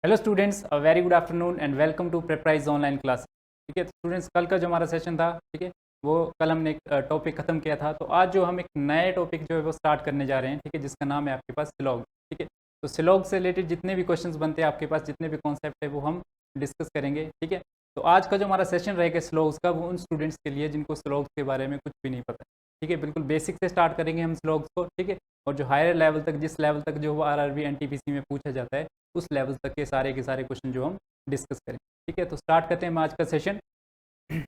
Hello students, very good afternoon and welcome to Prepraise online class. ठीक है students, कल का जो हमारा सेशन था, ठीक है, वो कल हमने एक टॉपिक खत्म किया था। तो आज जो हम एक नए टॉपिक जो है वो स्टार्ट करने जा रहे हैं, ठीक है, जिसका नाम है आपके पास सिलॉग। ठीक है, तो सिलॉग से रिलेटेड जितने भी क्वेश्चंस बनते हैं आपके पास, जितने भी कॉन्सेप्ट है वो हम डिस्कस करेंगे। ठीक है, तो आज का जो हमारा सेशन रहेगा स्लॉग्स का, वो उन स्टूडेंट्स के लिए जिनको स्लॉग्स के बारे में कुछ भी नहीं पता। ठीक है, बिल्कुल बेसिक से स्टार्ट करेंगे हम स्लॉग्स को। ठीक है, और जो हायर लेवल तक, जिस लेवल तक जो वो आरआरबी एनटीपीसी में पूछा जाता है, उस लेवल तक के सारे क्वेश्चन जो हम डिस्कस करें। ठीक है, तो स्टार्ट करते हैं हम आज का सेशन। ठीक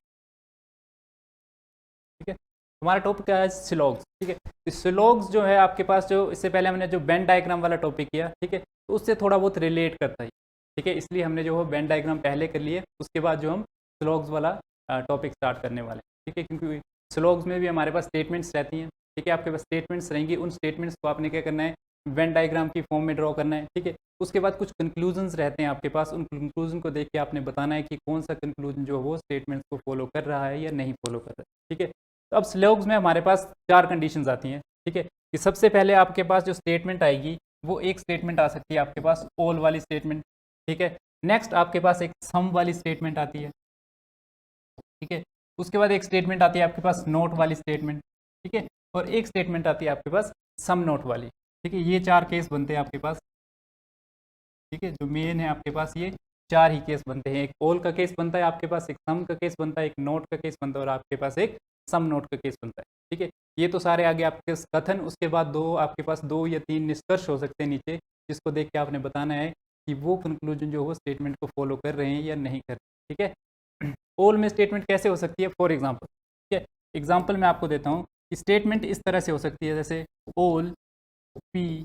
है, हमारा टॉपिक है सिलॉग्स। ठीक है, तो सिलॉग्स जो है आपके पास, जो इससे पहले हमने जो वेन डायग्राम वाला टॉपिक किया, ठीक है, तो उससे थोड़ा बहुत रिलेट करता है। ठीक है, इसलिए हमने जो है वेन डायग्राम पहले कर लिए, उसके बाद जो हम सिलॉग्स वाला टॉपिक स्टार्ट करने वाले हैं। ठीक है, क्योंकि सिलॉग्स में भी हमारे पास स्टेटमेंट्स रहती हैं। ठीक है, आपके पास स्टेटमेंट्स रहेंगी, उन स्टेटमेंट्स को आपने क्या करना है, वेन डायग्राम की फॉर्म में ड्रॉ करना है। ठीक है, उसके बाद कुछ कंक्लूजन्स रहते हैं आपके पास, उन कंक्लूजन को देख के आपने बताना है कि कौन सा कंक्लूजन जो है वो स्टेटमेंट्स को फॉलो कर रहा है या नहीं फॉलो कर रहा है। ठीक है, तो अब स्लॉग्स में हमारे पास चार कंडीशंस आती हैं। ठीक है, कि सबसे पहले आपके पास जो स्टेटमेंट आएगी, वो एक स्टेटमेंट आ सकती है आपके पास ऑल वाली स्टेटमेंट। ठीक है, नेक्स्ट आपके पास एक सम वाली स्टेटमेंट आती है। ठीक है, उसके बाद एक स्टेटमेंट आती है आपके पास नोट वाली स्टेटमेंट। ठीक है, और एक स्टेटमेंट आती है आपके पास सम नोट वाली। ठीक है, ये चार केस बनते हैं आपके पास। ठीक है, जो मेन है आपके पास ये चार ही केस बनते हैं। एक ऑल का केस बनता है आपके पास, एक सम का केस बनता है, एक नोट का केस बनता है, और आपके पास एक सम नोट का केस बनता है। ठीक है, ये तो सारे आगे आपके कथन, उसके बाद दो आपके पास दो या तीन निष्कर्ष हो सकते हैं नीचे, जिसको देख के आपने बताना है कि वो कंक्लूजन जो हो स्टेटमेंट को फॉलो कर रहे हैं या नहीं कर रहे। ठीक है, ऑल में स्टेटमेंट कैसे हो सकती है, फॉर एग्जाम्पल। ठीक है, एग्जाम्पल मैं आपको देता हूँ कि स्टेटमेंट इस तरह से हो सकती है, जैसे ऑल पी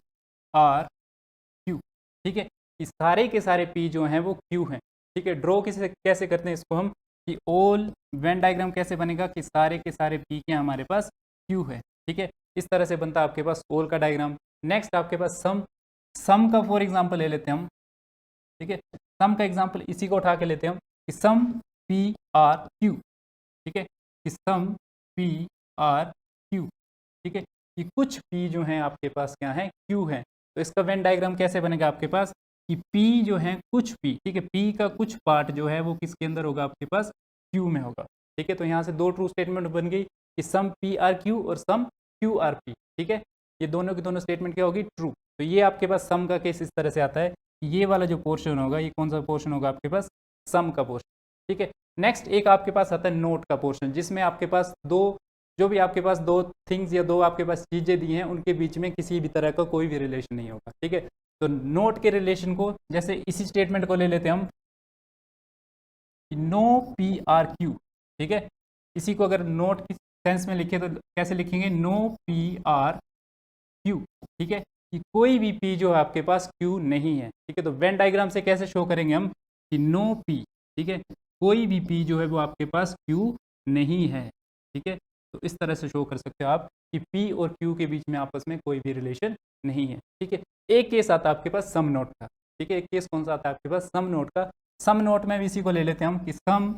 आर क्यू। ठीक है, कि सारे के सारे पी जो हैं वो क्यू हैं। ठीक है, ड्रॉ किसे कैसे करते हैं इसको हम, कि ऑल वेन डायग्राम कैसे बनेगा, कि सारे के सारे पी के हमारे पास क्यू है। ठीक है, इस तरह से बनता है आपके पास ऑल का डायग्राम। नेक्स्ट आपके पास सम, सम का फॉर एग्जाम्पल ले लेते हैं हम। ठीक है, सम का एग्जाम्पल इसी को उठा के लेते हैं हम, कि सम पी आर क्यू। ठीक है, कि सम पी आर क्यू। ठीक है, कि कुछ पी जो हैं आपके पास क्या है, क्यू है। तो इसका वेन डायग्राम कैसे बनेगा आपके पास, कि पी जो है कुछ पी, ठीक है, पी का कुछ पार्ट जो है वो किसके अंदर होगा, आपके पास क्यू में होगा। ठीक है, तो यहाँ से दो ट्रू स्टेटमेंट बन गई, कि सम पी आर क्यू और सम क्यू आर पी। ठीक है, ये दोनों की दोनों स्टेटमेंट क्या होगी, ट्रू। तो ये आपके पास सम का केस इस तरह से आता है, ये वाला जो पोर्शन होगा, ये कौन सा पोर्शन होगा आपके पास, सम का पोर्शन। ठीक है, नेक्स्ट एक आपके पास आता है नोट का पोर्शन, जिसमें आपके पास दो, जो भी आपके पास दो थिंग्स या दो आपके पास चीज़ें दी हैं, उनके बीच में किसी भी तरह का कोई भी रिलेशन नहीं होगा। ठीक है, तो नोट के रिलेशन को, जैसे इसी स्टेटमेंट को ले लेते हैं हम, नो पी आर क्यू। ठीक है, इसी को अगर नोट की सेंस में लिखे तो कैसे लिखेंगे, नो पी आर क्यू। ठीक है, कि कोई भी पी जो है आपके पास क्यू नहीं है। ठीक है, तो वेन डायग्राम से कैसे शो करेंगे हम, कि नो पी, ठीक है, कोई भी पी जो है वो आपके पास क्यू नहीं है। ठीक है, तो इस तरह से शो कर सकते हो आप कि पी और क्यू के बीच में आपस में कोई भी रिलेशन नहीं है। ठीक है, एक केस आता है आपके पास सम नोट का। ठीक है, एक केस कौन सा आता है आपके पास, सम नोट का। सम नोट में भी इसी को ले लेते हैं हम, कि some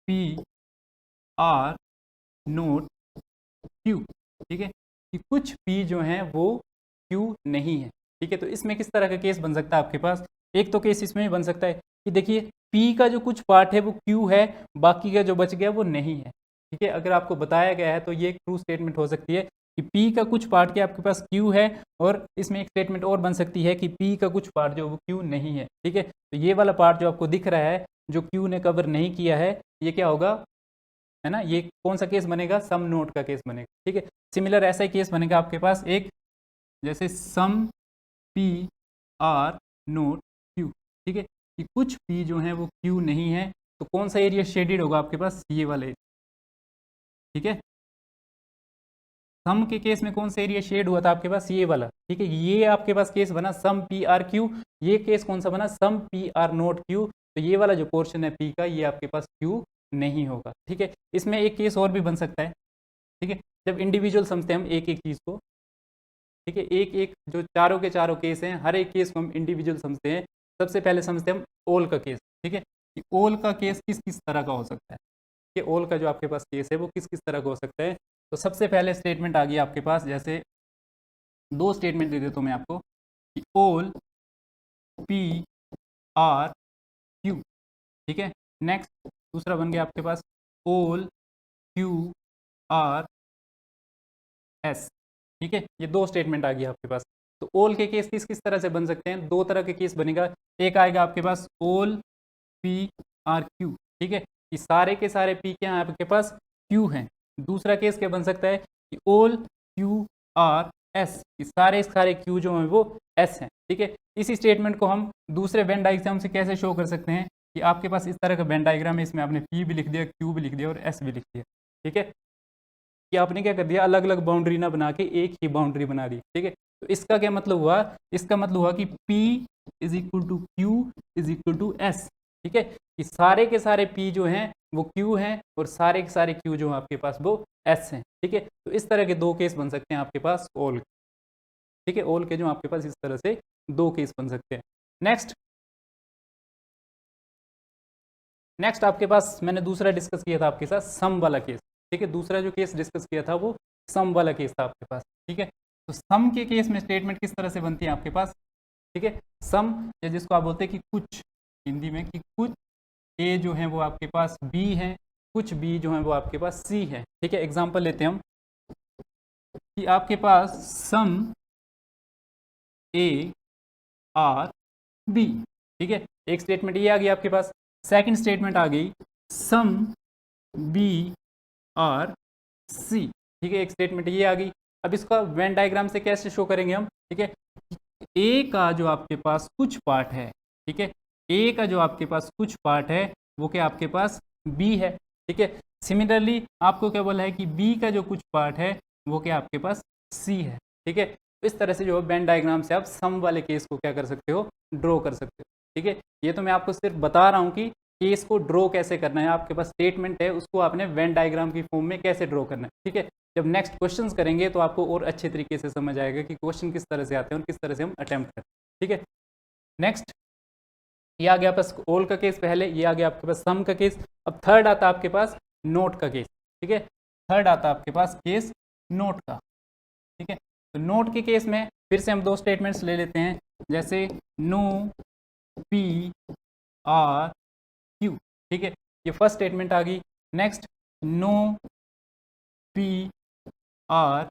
P R note Q. ठीक है, कि कुछ पी जो हैं वो क्यू नहीं है। ठीक है, तो इसमें किस तरह का केस बन सकता है आपके पास, एक तो केस इसमें बन सकता है कि देखिए पी का जो कुछ पार्ट है वो क्यू है, बाकी का जो बच गया वो नहीं है। ठीक है, अगर आपको बताया गया है तो ये एक ट्रू स्टेटमेंट हो सकती है कि पी का कुछ पार्ट के आपके पास क्यू है, और इसमें एक स्टेटमेंट और बन सकती है कि पी का कुछ पार्ट जो वो क्यू नहीं है। ठीक है, तो ये वाला पार्ट जो आपको दिख रहा है, जो क्यू ने कवर नहीं किया है, ये क्या होगा, है ना, ये कौन सा केस बनेगा, सम नोट का केस बनेगा। ठीक है, सिमिलर ऐसा ही केस बनेगा आपके पास एक, जैसे some P R note Q. ठीक है, कि कुछ पी जो है वो क्यू नहीं है, तो कौन सा एरिया शेडेड होगा आपके पास, ये वाले। ठीक है, सम के केस में कौन सा एरिया शेड हुआ था आपके पास, ये वाला। ठीक है, ये आपके पास केस बना सम पी आर क्यू, ये केस कौन सा बना, some P R note Q. तो ये वाला जो पोर्शन है पी का, ये आपके पास क्यू नहीं होगा। ठीक है, इसमें एक केस और भी बन सकता है। ठीक है, जब इंडिविजुअल समझते हैं हम एक एक चीज़ को। ठीक है, एक एक जो चारों के चारों केस हैं, हर एक केस को हम इंडिविजुअल समझते हैं। सबसे पहले समझते हैं हम ओल का केस। ठीक है, कि ओल का केस किस किस तरह का हो सकता है, कि ओल का जो आपके पास केस है वो किस किस तरह का हो सकता है। तो सबसे पहले स्टेटमेंट आ गई आपके पास, जैसे दो स्टेटमेंट दे देता हूँ मैं आपको, कि ओल P R Q, ठीक है। नेक्स्ट दूसरा बन गया आपके पास all Q R S, ठीक है। ये दो स्टेटमेंट आ गया आपके पास। तो ऑल के केस किस तरह से बन सकते हैं, दो तरह के केस बनेगा। एक आएगा आपके पास ऑल P R Q, ठीक है, कि सारे के सारे P क्या हैं आपके पास, Q हैं। दूसरा केस क्या बन सकता है कि ऑल Q R S, कि सारे Q जो हैं वो S हैं, ठीक है। इसी स्टेटमेंट को हम दूसरे वेन डायग्राम से कैसे शो कर सकते हैं कि आपके पास इस तरह का वेन डायग्राम है, इसमें आपने P भी लिख दिया, Q भी लिख दिया और S भी लिख दिया, ठीक है। कि आपने क्या कर दिया, अलग अलग बाउंड्री ना बना के एक ही बाउंड्री बना दी, ठीक है। तो इसका क्या मतलब हुआ, इसका मतलब हुआ कि P is equal to Q is equal to S, ठीक है, कि सारे के सारे P जो हैं वो Q हैं और सारे के सारे Q जो हैं आपके पास वो S हैं, ठीक है। तो इस तरह के दो केस बन सकते हैं आपके पास ऑल, ठीक है। ऑल के जो आपके पास इस तरह से दो केस बन सकते हैं। नेक्स्ट आपके पास मैंने दूसरा डिस्कस किया था आपके साथ सम वाला केस, ठीक है। दूसरा जो केस डिस्कस किया था वो सम वाला केस था आपके पास, ठीक है। तो सम के केस में स्टेटमेंट किस तरह से बनती है आपके पास, ठीक है। सम या जिसको आप बोलते हैं कि कुछ, हिंदी में कि कुछ ए जो है वो आपके पास बी है, कुछ बी जो है वो आपके पास सी है, ठीक है। एग्जाम्पल लेते हैं हम कि आपके पास सम ए आर बी, ठीक है। एक स्टेटमेंट ये आ गई आपके पास। सेकंड स्टेटमेंट आ गई सम बी आर सी, ठीक है। एक स्टेटमेंट ये आ गई। अब इसका वेन डायग्राम से कैसे शो करेंगे हम, ठीक है। ए का जो आपके पास कुछ पार्ट है, ठीक है, ए का जो आपके पास कुछ पार्ट है वो क्या आपके पास बी है, ठीक है। सिमिलरली आपको क्या बोला है कि बी का जो कुछ पार्ट है वो क्या आपके पास सी है, ठीक है। तो इस तरह से जो है वेन डायग्राम से आप सम वाले केस को क्या कर सकते हो, ड्रॉ कर सकते हो, ठीक है। ये तो मैं आपको सिर्फ बता रहा हूँ कि केस को ड्रॉ कैसे करना है। आपके पास स्टेटमेंट है उसको आपने वेन डायग्राम की फॉर्म में कैसे ड्रॉ करना है, ठीक है। जब नेक्स्ट क्वेश्चंस करेंगे तो आपको और अच्छे तरीके से समझ आएगा कि क्वेश्चन किस तरह से आते हैं और किस तरह से हम अटेम्प्ट करते हैं, ठीक है। नेक्स्ट ये आ गया आपके पास ऑल का केस, पहले ये आ गया आपके पास सम का केस। अब थर्ड आता है आपके पास नोट का केस, ठीक है। थर्ड आता है आपके पास केस नोट का, ठीक है। तो नोट के केस में फिर से हम दो स्टेटमेंट्स ले लेते हैं, जैसे नो पी आर क्यू, ठीक है। ये फर्स्ट स्टेटमेंट आ गई। Next no P are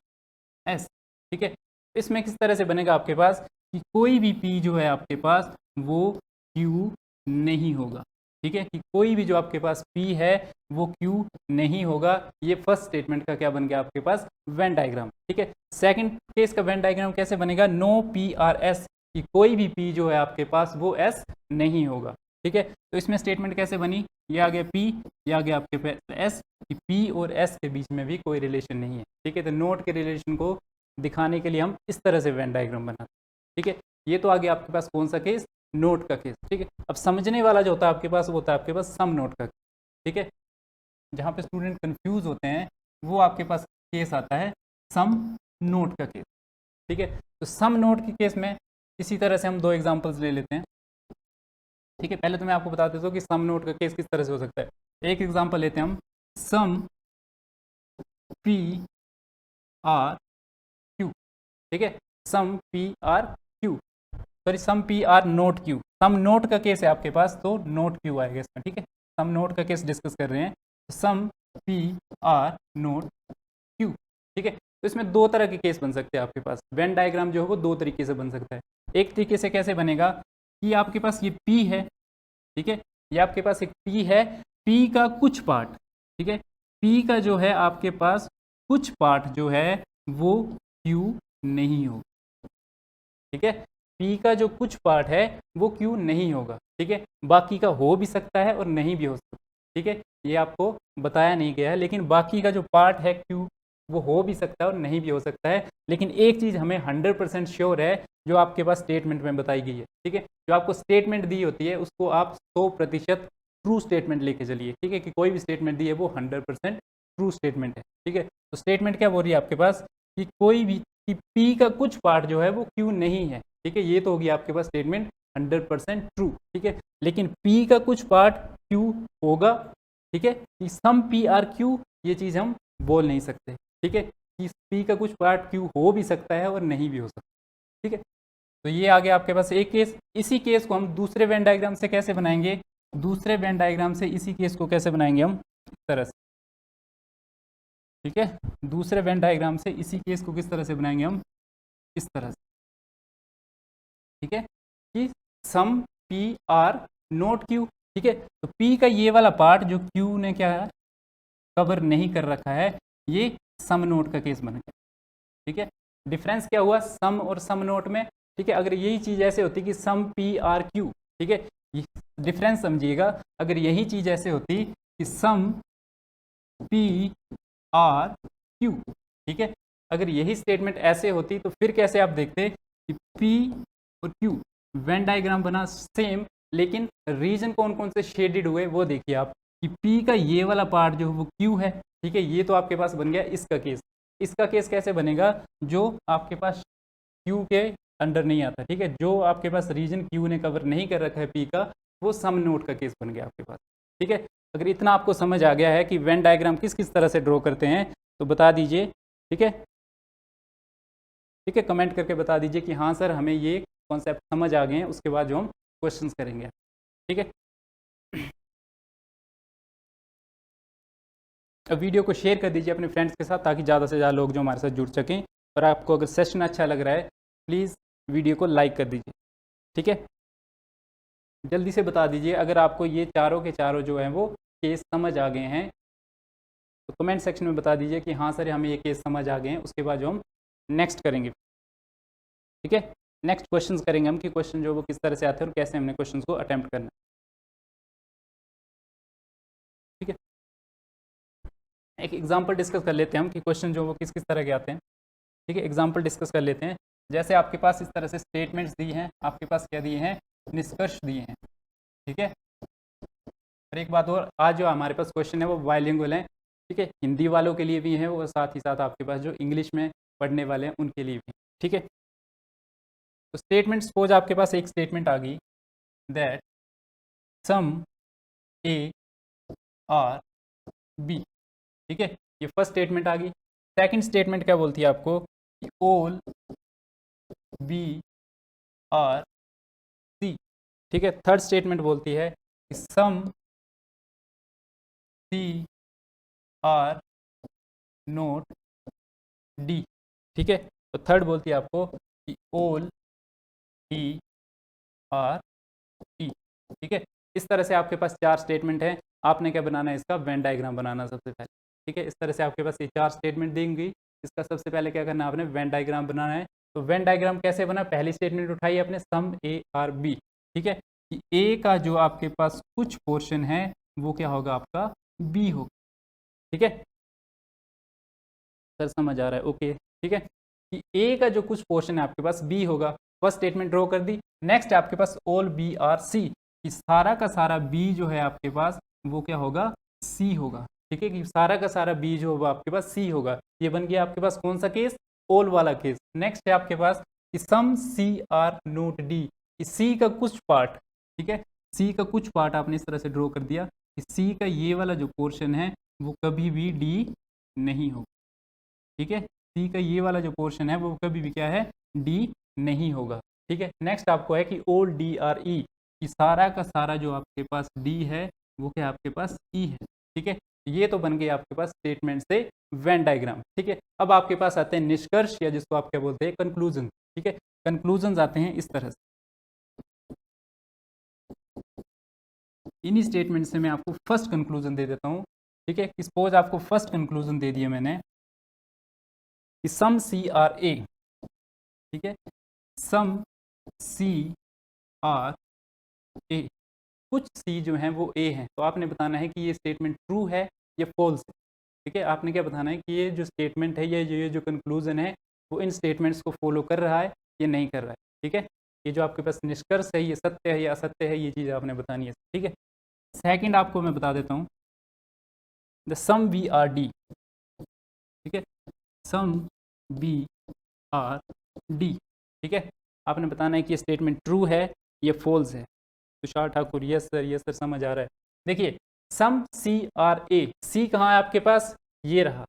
S, ठीक है। इसमें किस तरह से बनेगा आपके पास कि कोई भी पी जो है आपके पास वो क्यू नहीं होगा, ठीक है, कि कोई भी जो आपके पास पी है वो क्यू नहीं होगा। ये फर्स्ट स्टेटमेंट का क्या बन गया आपके पास वेन डायग्राम, ठीक है। सेकंड केस का वेन डायग्राम कैसे बनेगा, नो पी आर एस, कि कोई भी पी जो है आपके पास वो एस नहीं होगा, ठीक है। तो इसमें स्टेटमेंट कैसे बनी, ये आ गया पी, ये आ गया आपके पास एस, कि पी और एस के बीच में भी कोई रिलेशन नहीं है, ठीक है। तो नोट के रिलेशन को दिखाने के लिए हम इस तरह से वेन डायग्राम बनाते हैं, ठीक है। ये तो आ गया आपके पास कौन सा केस, नोट का केस, ठीक है। अब समझने वाला जो होता है आपके पास वो होता है आपके पास सम नोट का, ठीक है। जहाँ पे स्टूडेंट कंफ्यूज होते हैं वो आपके पास केस आता है सम नोट का केस, ठीक है। तो सम नोट के केस में इसी तरह से हम दो एग्जांपल्स ले लेते हैं, ठीक है। पहले तो मैं आपको बता देता हूँ कि सम नोट का केस किस तरह से हो सकता है। एक एग्जांपल लेते हैं हम, सम पी आर क्यू, ठीक है, some P R Q, sorry some P R note Q. सम नोट का केस है आपके पास तो नोट क्यू आएगा इसमें, ठीक है। सम नोट का केस डिस्कस कर रहे हैं, some P R note Q, ठीक है। तो इसमें दो तरह के केस बन सकते हैं आपके पास। वेन डायग्राम जो है वो दो तरीके से बन सकता है। एक तरीके से कैसे बनेगा कि आपके पास ये P है, ठीक है, ये आपके पास एक P है, P का कुछ पार्ट, ठीक है, P का जो है आपके पास कुछ पार्ट जो है वो Q नहीं होगा, ठीक है। P का जो कुछ पार्ट है वो Q नहीं होगा, ठीक है। बाकी का हो भी सकता है और नहीं भी हो सकता, ठीक है। ये आपको बताया नहीं गया है, लेकिन बाकी का जो पार्ट है Q वो हो भी सकता है और नहीं भी हो सकता है। लेकिन एक चीज़ हमें 100% श्योर है जो आपके पास स्टेटमेंट में बताई गई है, ठीक है। जो आपको स्टेटमेंट दी होती है उसको आप 100% ट्रू स्टेटमेंट लेके चलिए, ठीक है, कि कोई भी स्टेटमेंट दी है वो 100% ट्रू स्टेटमेंट है, ठीक है। तो स्टेटमेंट क्या बोल रही है आपके पास कि कोई भी कि पी का कुछ पार्ट जो है वो क्यू नहीं है, ठीक है। ये तो होगी आपके पास स्टेटमेंट 100% ट्रू, ठीक है। लेकिन पी का कुछ पार्ट क्यू होगा, ठीक है, कि सम पी आर क्यू ये चीज़ हम बोल नहीं सकते, ठीक है, कि पी का कुछ पार्ट क्यू हो भी सकता है और नहीं भी हो सकता, ठीक है। तो ये आ गया आपके पास एक केस। इसी केस को हम दूसरे वेन डायग्राम से कैसे बनाएंगे, दूसरे वेन डायग्राम से इसी केस को कैसे बनाएंगे हम इस तरह से, ठीक है। दूसरे वेन डायग्राम से इसी केस को किस तरह से बनाएंगे हम, इस तरह से, ठीक है, कि some P R note Q, ठीक है। तो पी का ये वाला पार्ट जो क्यू ने क्या है कवर नहीं कर रखा है, ये सम नोट का केस बन गया, ठीक है। डिफरेंस क्या हुआ सम और सम नोट में, ठीक है। अगर यही चीज़ ऐसे होती कि सम पी आर क्यू, ठीक है, डिफरेंस समझिएगा। अगर यही चीज़ ऐसे होती कि सम पी आर क्यू, ठीक है, अगर यही स्टेटमेंट ऐसे होती तो फिर कैसे आप देखते कि पी और क्यू वेन डायग्राम बना सेम, लेकिन रीजन कौन कौन से शेडेड हुए वो देखिए आप, कि पी का ये वाला पार्ट जो वो क्यू है, ठीक है, ये तो आपके पास बन गया इसका केस। इसका केस कैसे बनेगा, जो आपके पास क्यू के अंडर नहीं आता, ठीक है, जो आपके पास रीजन क्यू ने कवर नहीं कर रखा है पी का, वो सम नोट का केस बन गया आपके पास, ठीक है। अगर इतना आपको समझ आ गया है कि वेन डायग्राम किस किस तरह से ड्रॉ करते हैं तो बता दीजिए, ठीक है, ठीक है, कमेंट करके बता दीजिए कि हाँ सर हमें ये कॉन्सेप्ट समझ आ गए हैं, उसके बाद जो हम क्वेश्चंस करेंगे, ठीक है। अब वीडियो को शेयर कर दीजिए अपने फ्रेंड्स के साथ ताकि ज़्यादा से ज़्यादा लोग जो हमारे साथ जुड़ सकें, और आपको अगर सेशन अच्छा लग रहा है प्लीज़ वीडियो को लाइक कर दीजिए, ठीक है। जल्दी से बता दीजिए अगर आपको ये चारों के चारों जो हैं वो केस समझ आ गए हैं, तो कमेंट सेक्शन में बता दीजिए कि हाँ सर हमें ये केस समझ आ गए हैं, उसके बाद जो हम नेक्स्ट करेंगे, ठीक है। नेक्स्ट क्वेश्चंस करेंगे हम कि क्वेश्चन जो वो किस तरह से आते हैं और कैसे हमने क्वेश्चंस को अटेम्प्ट करना है, ठीक है। एक एग्जांपल डिस्कस कर लेते हैं हम कि क्वेश्चन जो वो किस किस तरह के आते हैं, ठीक है। एग्जांपल डिस्कस कर लेते हैं। जैसे आपके पास इस तरह से स्टेटमेंट्स दी हैं, आपके पास क्या दिए हैं, निष्कर्ष दिए हैं, ठीक है। और एक बात और, आज जो हमारे पास क्वेश्चन है वो बाइलिंगुअल है, ठीक है, हिंदी वालों के लिए भी है वो, साथ ही साथ आपके पास जो इंग्लिश में पढ़ने वाले हैं उनके लिए भी, ठीक है। तो स्टेटमेंट सपोज आपके पास एक स्टेटमेंट आ गई that some A are B, ठीक है, ये फर्स्ट स्टेटमेंट आ गई। सेकंड स्टेटमेंट क्या बोलती है आपको कि ऑल बी आर सी, ठीक है। थर्ड स्टेटमेंट बोलती है कि सम सी आर नोट डी, ठीक है। तो थर्ड बोलती है आपको कि ऑल ई आर ई, ठीक है। इस तरह से आपके पास चार स्टेटमेंट है, आपने क्या बनाना है, इसका वेन डायग्राम बनाना सबसे पहले, ठीक है। इस तरह से आपके पास ये चार स्टेटमेंट देंगी, इसका सबसे पहले क्या करना है, आपने वेन डायग्राम बनाना है। तो वेन डायग्राम कैसे बना, पहली स्टेटमेंट उठाई अपने सम ए आर बी, ठीक है, कि ए का जो आपके पास कुछ पोर्शन है वो क्या होगा, आपका बी होगा, ठीक है। सर समझ आ रहा है, ओके, ठीक है, कि ए का जो कुछ पोर्शन है आपके पास बी होगा। फर्स्ट स्टेटमेंट ड्रॉ कर दी। नेक्स्ट आपके पास ऑल बी आर सी, कि सारा का सारा बी जो है आपके पास वो क्या होगा, सी होगा, ठीक है, कि सारा का सारा बी जो होगा आपके पास सी होगा। ये बन गया आपके पास कौन सा केस, ऑल वाला केस। नेक्स्ट है आपके पास कि सम सी आर नोट डी, कि सी का कुछ पार्ट, ठीक है, सी का कुछ पार्ट आपने इस तरह से ड्रॉ कर दिया कि सी का ये वाला जो पोर्शन है वो कभी भी डी नहीं होगा, ठीक है, सी का ये वाला जो पोर्शन है वो कभी भी क्या है, डी नहीं होगा, ठीक है। नेक्स्ट आपको है कि ऑल डी आर ई, कि सारा का सारा जो आपके पास डी है वो क्या आपके पास ई है, ठीक है। ये तो बन गए आपके पास स्टेटमेंट से वेन डायग्राम, ठीक है। अब आपके पास आते हैं निष्कर्ष, या जिसको आप क्या बोलते हैं, कंक्लूजन, ठीक है। कंक्लूजन आते हैं इस तरह से। इन्हीं स्टेटमेंट से मैं आपको फर्स्ट कंक्लूजन दे देता हूँ, ठीक है। सपोज आपको फर्स्ट कंक्लूजन दे दिया मैंने कि सम सी आर ए, ठीक है, सम सी आर ए, कुछ सी जो हैं वो ए हैं। तो आपने बताना है कि ये स्टेटमेंट ट्रू है या फॉल्स है, ठीक है। आपने क्या बताना है कि ये जो स्टेटमेंट है, ये जो कंक्लूजन है वो इन स्टेटमेंट्स को फॉलो कर रहा है या नहीं कर रहा है, ठीक है। ये जो आपके पास निष्कर्ष है ये सत्य है या असत्य है, ये चीज़ आपने बतानी है, ठीक है। सेकंड आपको मैं बता देता हूँ, the some V are D, ठीक है, सम बी आर डी, ठीक है। आपने बताना है कि ये स्टेटमेंट ट्रू है या फॉल्स है। तुषार ठाकुर, यस सर समझ आ रहा है। देखिए सम सी आर ए, सी कहाँ है आपके पास, ये रहा,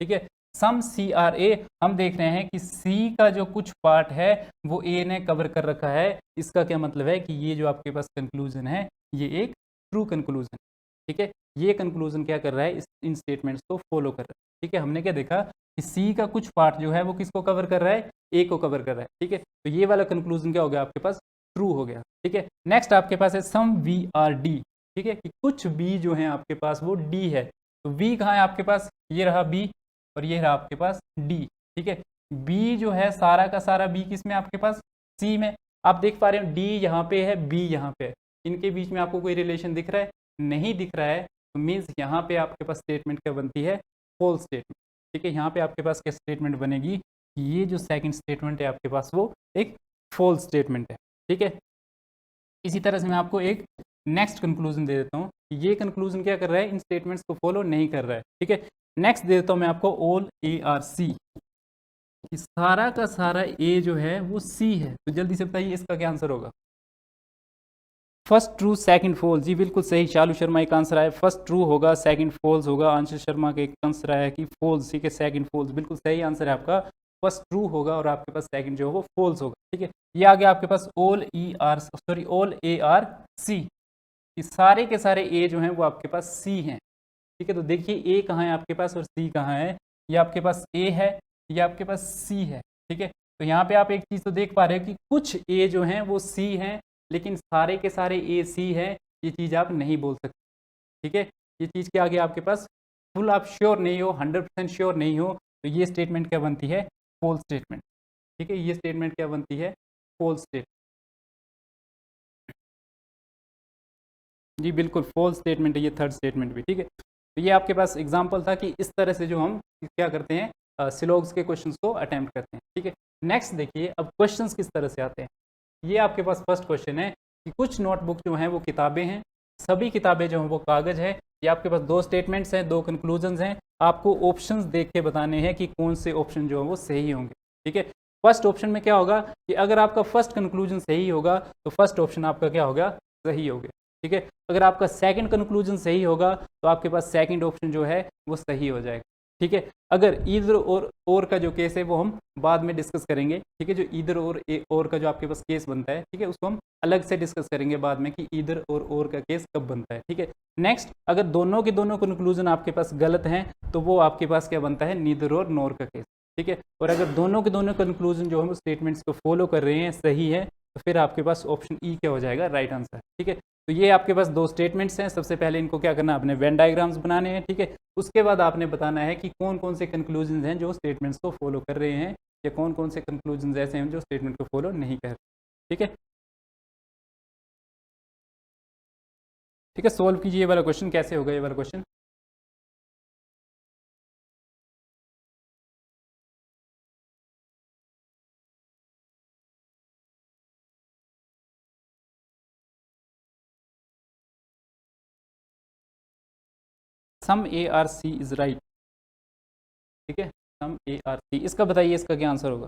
ठीक है। सम सी आर ए, हम देख रहे हैं कि सी का जो कुछ पार्ट है वो ए ने कवर कर रखा है। इसका क्या मतलब है कि ये जो आपके पास कंक्लूजन है ये एक ट्रू कंक्लूजन, ठीक है। ये कंक्लूजन क्या कर रहा है, इन स्टेटमेंट्स को फॉलो कर रहा है, ठीक है। हमने क्या देखा कि सी का कुछ पार्ट जो है वो किसको कवर कर रहा है, ए को कवर कर रहा है, ठीक है। तो ये वाला कंक्लूजन क्या हो गया आपके पास, ट्रू हो गया, ठीक है। नेक्स्ट आपके पास है सम वी आर डी, ठीक है, कि कुछ बी जो है आपके पास वो डी है। तो वी कहाँ है आपके पास, ये रहा बी और ये रहा आपके पास डी, ठीक है। बी जो है सारा का सारा बी किस में आपके पास, सी में। आप देख पा रहे हो डी यहाँ पे है, बी यहाँ पे है, इनके बीच में आपको कोई रिलेशन दिख रहा है, नहीं दिख रहा है। तो मीन्स यहाँ पे आपके पास स्टेटमेंट क्या बनती है, फॉल्स स्टेटमेंट, ठीक है। यहाँ पे आपके पास क्या स्टेटमेंट बनेगी, ये जो सेकंड स्टेटमेंट है आपके पास वो एक फॉल्स स्टेटमेंट है, ठीक है। इसी तरह से मैं आपको एक नेक्स्ट कंक्लूजन दे देता हूँ, ये कंक्लूजन क्या कर रहा है, इन स्टेटमेंट्स को फॉलो नहीं कर रहा है, ठीक है। नेक्स्ट दे देता हूँ मैं आपको ऑल ए आर सी, सारा का सारा ए जो है वो सी है। तो जल्दी से बताइए इसका क्या आंसर होगा। फर्स्ट ट्रू सेकंड फॉल्स, जी बिल्कुल सही, शालू शर्मा एक आंसर आया, फर्स्ट ट्रू होगा सेकंड फॉल्स होगा। अंशु शर्मा का एक आंसर आया कि फॉल्स, ठीक है, सेकंड फॉल्स, बिल्कुल सही आंसर है आपका। फर्स्ट ट्रू होगा और आपके पास सेकंड जो है वो फॉल्स होगा, ठीक है। ये आ गया आपके पास all all A are C, सारे के सारे ए जो हैं वो आपके पास सी हैं, ठीक है। तो देखिए ए कहाँ है आपके पास और सी कहाँ है, ये आपके पास ए है, ये आपके पास सी है, ठीक है। तो यहाँ पे आप एक चीज़ तो देख पा रहे हो कि कुछ ए जो हैं वो सी हैं, लेकिन सारे के सारे ए सी है, ये चीज़ आप नहीं बोल सकते, ठीक है। ये चीज़ क्या आ गया आपके पास, फुल आप श्योर नहीं हो, 100% श्योर नहीं हो, तो ये स्टेटमेंट क्या बनती है, फॉल्स स्टेटमेंट, ठीक है। ये स्टेटमेंट क्या बनती है, फॉल्स स्टेटमेंट, जी बिल्कुल फॉल्स स्टेटमेंट है ये थर्ड स्टेटमेंट भी, ठीक है। तो ये आपके पास एग्जाम्पल था कि इस तरह से जो हम क्या करते हैं सिलोग्स के क्वेश्चंस को अटेम्प्ट करते हैं, ठीक है। नेक्स्ट देखिए अब क्वेश्चंस किस तरह से आते हैं। ये आपके पास फर्स्ट क्वेश्चन है कि कुछ नोटबुक जो हैं वो किताबें हैं, सभी किताबें जो हैं वो कागज़ है। ये आपके पास दो स्टेटमेंट्स हैं, दो कंक्लूजन्स हैं, आपको ऑप्शंस देख के बताने हैं कि कौन से ऑप्शन जो है वो सही होंगे, ठीक है। फर्स्ट ऑप्शन में क्या होगा कि अगर आपका फर्स्ट कंक्लूजन सही होगा तो फर्स्ट ऑप्शन आपका क्या होगा, सही होगा, ठीक है। अगर आपका सेकंड कंक्लूजन सही होगा तो आपके पास सेकंड ऑप्शन जो है वो सही हो जाएगा, ठीक है। अगर ईदर और का जो केस है वो हम बाद में डिस्कस करेंगे, ठीक है। जो ईदर और का जो आपके पास केस बनता है, ठीक है, उसको हम अलग से डिस्कस करेंगे बाद में कि ईदर और का केस कब बनता है, ठीक है। नेक्स्ट, अगर दोनों के दोनों कंक्लूजन आपके पास गलत हैं तो वो आपके पास क्या बनता है, नीदर और नोर का केस, ठीक है। और अगर दोनों के दोनों कंक्लूजन जो हम स्टेटमेंट्स को फॉलो कर रहे हैं सही है, तो फिर आपके पास ऑप्शन ई क्या हो जाएगा, राइट आंसर, ठीक है। तो ये आपके पास दो स्टेटमेंट्स हैं। सबसे पहले इनको क्या करना है, आपने वेन डायग्राम्स बनाने हैं, ठीक है। उसके बाद आपने बताना है कि कौन कौन से कंक्लूजन हैं जो स्टेटमेंट्स को फॉलो कर रहे हैं, या कौन कौन से कंक्लूजन ऐसे हैं जो स्टेटमेंट को फॉलो नहीं कर रहे, ठीक है। ठीक है, सोल्व कीजिए ये वाला क्वेश्चन। कैसे होगा ये वाला question, some A are C is right, ठीक है, सम ए आर सी, इसका बताइए इसका क्या आंसर होगा।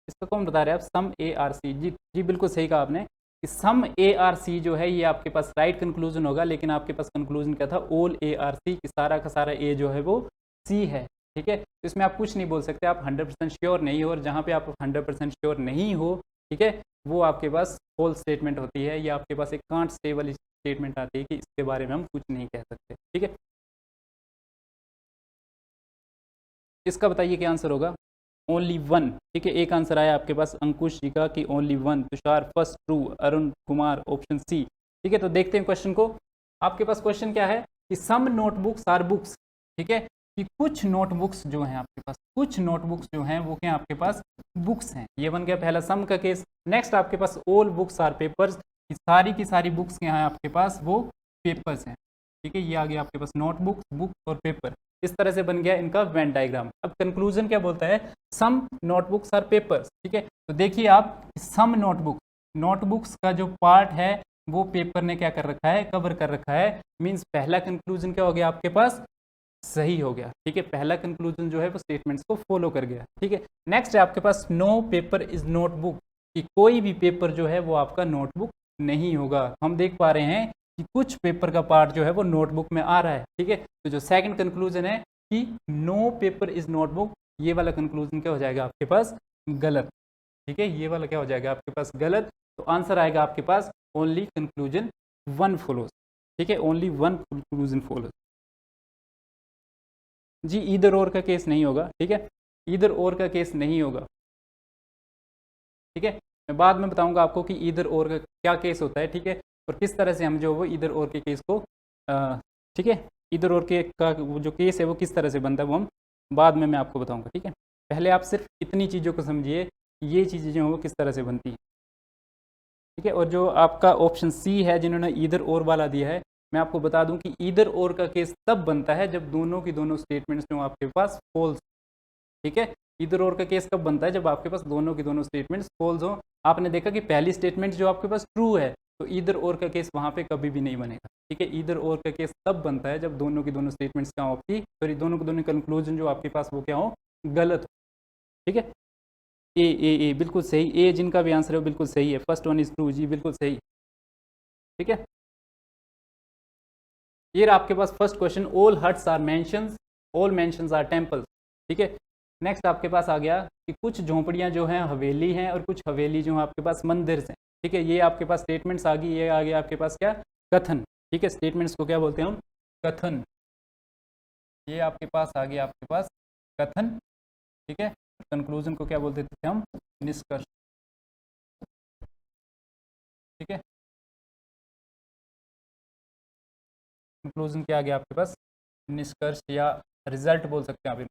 इसका कौन बता रहे हैं आप, सम ए आर सी, जी जी बिल्कुल सही कहा आपने कि सम ए आर सी जो है ये आपके पास राइट कंक्लूजन होगा, लेकिन आपके पास कंक्लूजन क्या था, ऑल ए आर सी, कि सारा का सारा ए जो है वो सी है, ठीक है। तो इसमें आप कुछ नहीं बोल सकते, आप 100% श्योर नहीं हो, और जहाँ पे आप 100% श्योर नहीं हो, ठीक है, वो आपके पास फॉल्स स्टेटमेंट होती है, या आपके पास एक कांट से वाली स्टेटमेंट आती है कि इसके बारे में हम कुछ नहीं कह सकते, ठीक है। इसका बताइए क्या आंसर होगा, ओनली वन, ठीक है। एक आंसर आया आपके पास अंकुश जी का कि only one, Tushar first true, Arun Kumar option C, ठीक है। तो देखते हैं क्वेश्चन को। आपके पास क्वेश्चन क्या है कि सम नोटबुक्स आर बुक्स, ठीक है, कि कुछ नोटबुक्स जो हैं आपके पास, कुछ नोटबुक्स जो हैं वो क्या आपके पास बुक्स हैं, ये बन गया पहला सम का केस। नेक्स्ट आपके पास ऑल बुक्स आर पेपर्स, सारी की सारी बुक्स क्या हैं आपके पास वो पेपर्स हैं, ठीक है। ये आ गया आपके पास नोटबुक, बुक और पेपर, इस तरह से बन गया इनका वेन डायग्राम। अब कंक्लूजन क्या बोलता है, सम नोटबुक्स आर पेपर्स, ठीक है। तो देखिए आप, सम नोटबुक्स का जो पार्ट है वो पेपर ने क्या कर रखा है, कवर कर रखा है। मींस पहला कंक्लूजन क्या हो गया आपके पास, सही हो गया, ठीक है। पहला कंक्लूजन जो है वो स्टेटमेंट्स को फॉलो कर गया, ठीक है। नेक्स्ट है आपके पास नो पेपर इज नोटबुक, कि कोई भी पेपर जो है वो आपका नोटबुक नहीं होगा। हम देख पा रहे हैं कि कुछ पेपर का पार्ट जो है वो नोटबुक में आ रहा है, ठीक है। तो जो सेकंड कंक्लूजन है कि नो पेपर इज नोटबुक, ये वाला कंक्लूजन क्या हो जाएगा आपके पास गलत। ठीक है, ये वाला क्या हो जाएगा आपके पास गलत। तो आंसर आएगा आपके पास ओनली कंक्लूजन वन फॉलोज। ठीक है, ओनली वन कंक्लूजन फॉलोज। जी ईदर और का केस नहीं होगा। ठीक है, ईदर और का केस नहीं होगा। ठीक है, मैं बाद में बताऊंगा आपको कि ईदर और का क्या केस होता है। ठीक है, और किस तरह से हम जो वो ईदर और के केस को ठीक है, ईदर और के का जो केस है वो किस तरह से बनता है वो हम बाद में मैं आपको बताऊंगा। ठीक है, पहले आप सिर्फ इतनी चीज़ों को समझिए, ये चीज़ें जो हैं वो किस तरह से बनती हैं। ठीक है, और जो आपका ऑप्शन सी है जिन्होंने ईदर और वाला दिया है, मैं आपको बता दूं कि ईदर और का केस तब बनता है जब दोनों की दोनों स्टेटमेंट्स जो आपके पास फॉल्स। ठीक है, ईदर और का केस कब बनता है जब आपके पास दोनों की दोनों स्टेटमेंट्स फॉल्स हो। आपने देखा कि पहली स्टेटमेंट जो आपके पास ट्रू है तो ईदर और का केस वहाँ पे कभी भी नहीं बनेगा। ठीक है, ईदर और का केस तब बनता है जब दोनों की दोनों स्टेटमेंट्स क्या हो आपकी, सॉरी दोनों के दोनों कंक्लूजन जो आपके पास वो क्या हो, गलत हो। ठीक है, ए बिल्कुल सही, ए जिनका भी आंसर है वो बिल्कुल सही है। फर्स्ट वन इज ट्रू, जी बिल्कुल सही। ठीक है, ये आपके पास first question, all huts are mansions, all mansions are temples. ठीक है, नेक्स्ट आपके पास आ गया कि कुछ झोंपड़ियां जो हैं हवेली हैं और कुछ हवेली जो हैं आपके पास मंदिर हैं। ठीक है, ये आपके पास स्टेटमेंट्स आ गई, ये आ गया आपके पास क्या, कथन। ठीक है, स्टेटमेंट्स को क्या बोलते हैं हम, कथन। ये आपके पास आ गया आपके पास कथन। ठीक है, कंक्लूजन को क्या बोलते थे हम, निष्कर्ष। ठीक है, कंक्लूजन क्या आ गया आपके पास, निष्कर्ष या रिजल्ट बोल सकते हैं आप।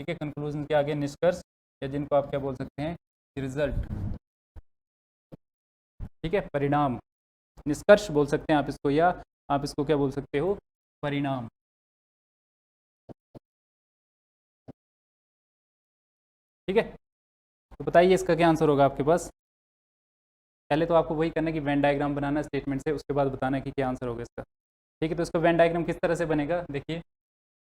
ठीक है, कंक्लूजन के आगे निष्कर्ष या जिनको आप क्या बोल सकते हैं, रिजल्ट। ठीक है, परिणाम, निष्कर्ष बोल सकते हैं आप इसको, या आप इसको क्या बोल सकते हो, परिणाम। ठीक है, तो बताइए इसका क्या आंसर होगा आपके पास। पहले तो आपको वही करना है कि वेन डायग्राम बनाना स्टेटमेंट से, उसके बाद बताना है कि क्या आंसर होगा इसका। ठीक है, तो इसका वेन डायग्राम किस तरह से बनेगा, देखिए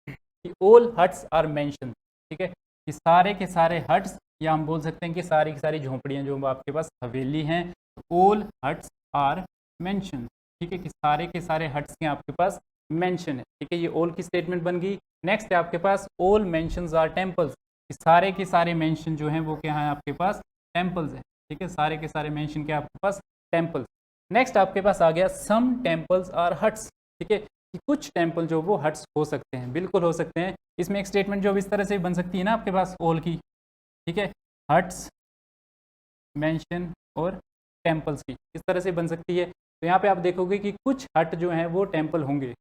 कि ऑल हट्स आर मेंशन। ठीक है, कि सारे के सारे हट्स, या हम बोल सकते हैं कि सारी की सारी झोंपड़ियाँ जो आपके पास हवेली हैं, ऑल हट्स आर मेंशन। ठीक है, कि सारे के सारे हट्स के आपके पास मेंशन है। ठीक है, ये ऑल की स्टेटमेंट बन गई। नेक्स्ट है आपके पास ऑल मेंशंस आर टेम्पल्स, सारे के सारे मेंशन जो हैं वो क्या है आपके पास, टेम्पल्स है। ठीक है, सारे के सारे मेंशन क्या आपके पास, टेम्पल्स। नेक्स्ट आपके पास आ गया सम टेम्पल्स आर हट्स। ठीक है, कि कुछ टेम्पल जो वो हट्स हो सकते हैं, बिल्कुल हो सकते हैं। इसमें एक स्टेटमेंट जो अब इस तरह से बन सकती है ना आपके पास ऑल की। ठीक है, हट्स, मेंशन और टेम्पल्स की इस तरह से बन सकती है। तो यहाँ पे आप देखोगे कि कुछ हट जो हैं वो टेम्पल होंगे।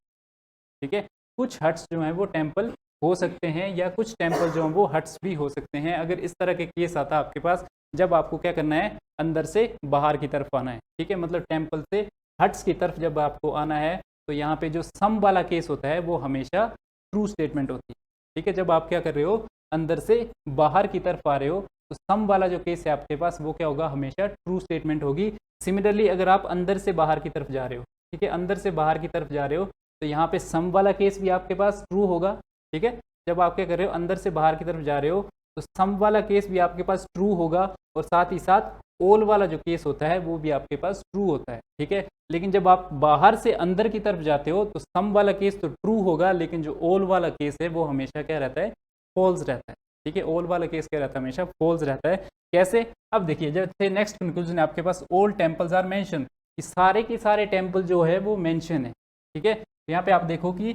ठीक है, कुछ हट्स जो हैं वो टेम्पल हो सकते हैं, या कुछ टेम्पल जो हैं वो हट्स भी हो सकते हैं। अगर इस तरह के केस आता है आपके पास, जब आपको क्या करना है, अंदर से बाहर की तरफ आना है। ठीक है, मतलब टेम्पल से हट्स की तरफ जब आपको आना है, तो यहाँ पे जो सम वाला केस होता है वो हमेशा ट्रू स्टेटमेंट होती है। ठीक है, जब आप क्या कर रहे हो, अंदर से बाहर की तरफ आ रहे हो, तो सम वाला जो केस है आपके पास वो क्या होगा, हमेशा ट्रू स्टेटमेंट होगी। सिमिलरली अगर आप अंदर से बाहर की तरफ जा रहे हो, ठीक है, अंदर से बाहर की तरफ जा रहे हो, तो यहाँ पे सम वाला केस भी आपके पास ट्रू होगा। ठीक है, जब आप क्या कर रहे हो, अंदर से बाहर की तरफ जा रहे हो, तो सम वाला केस भी आपके पास ट्रू होगा, और साथ ही साथ ऑल वाला जो केस होता है वो भी आपके पास ट्रू होता है। ठीक है, लेकिन जब आप बाहर से अंदर की तरफ जाते हो तो सम वाला केस तो ट्रू होगा, लेकिन जो ऑल वाला केस है वो हमेशा क्या रहता है, फॉल्स रहता है। ठीक है, ऑल वाला केस क्या रहता है, हमेशा फॉल्स रहता है। कैसे, अब देखिए, जैसे नेक्स्ट कंक्लूजन है आपके पास ऑल टेम्पल्स आर मेंशन, कि सारे के सारे टेम्पल जो है वो मेंशन है। ठीक है, यहाँ पे आप देखो कि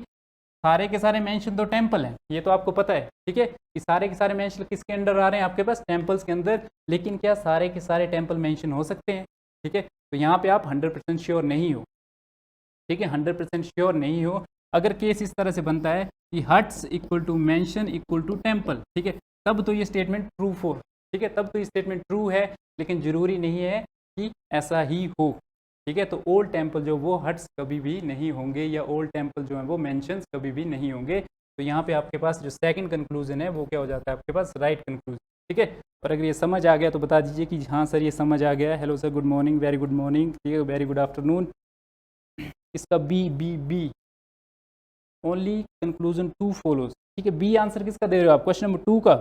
सारे के सारे मेंशन तो टेम्पल हैं, ये तो आपको पता है। ठीक है, कि सारे के सारे मेंशन किसके अंडर आ रहे हैं आपके पास, टेम्पल्स के अंदर। लेकिन क्या सारे के सारे टेम्पल मेंशन हो सकते हैं? ठीक है, तो यहाँ पे आप 100% श्योर नहीं हो। ठीक है, 100% श्योर नहीं हो। अगर केस इस तरह से बनता है कि huts equal to mansion equal to temple, ठीक है, तब तो ये स्टेटमेंट ट्रू फॉर, ठीक है, तब तो ये स्टेटमेंट ट्रू है, लेकिन जरूरी नहीं है कि ऐसा ही हो। ठीक है, तो ओल्ड टेम्पल जो वो हट्स कभी भी नहीं होंगे, या ओल्ड टेम्पल जो है वो मेंशंस कभी भी नहीं होंगे। तो यहाँ पे आपके पास जो सेकंड कंक्लूजन है वो क्या हो जाता है आपके पास, राइट कंक्लूजन। ठीक है, और अगर ये समझ आ गया तो बता दीजिए कि हाँ सर ये समझ आ गया। Hello sir, good morning, very good morning, ठीक है, वेरी गुड आफ्टरनून। इसका बी ओनली कंक्लूजन 2 फॉलोज। ठीक है, बी आंसर किसका दे रहे हो आप, क्वेश्चन नंबर 2 का।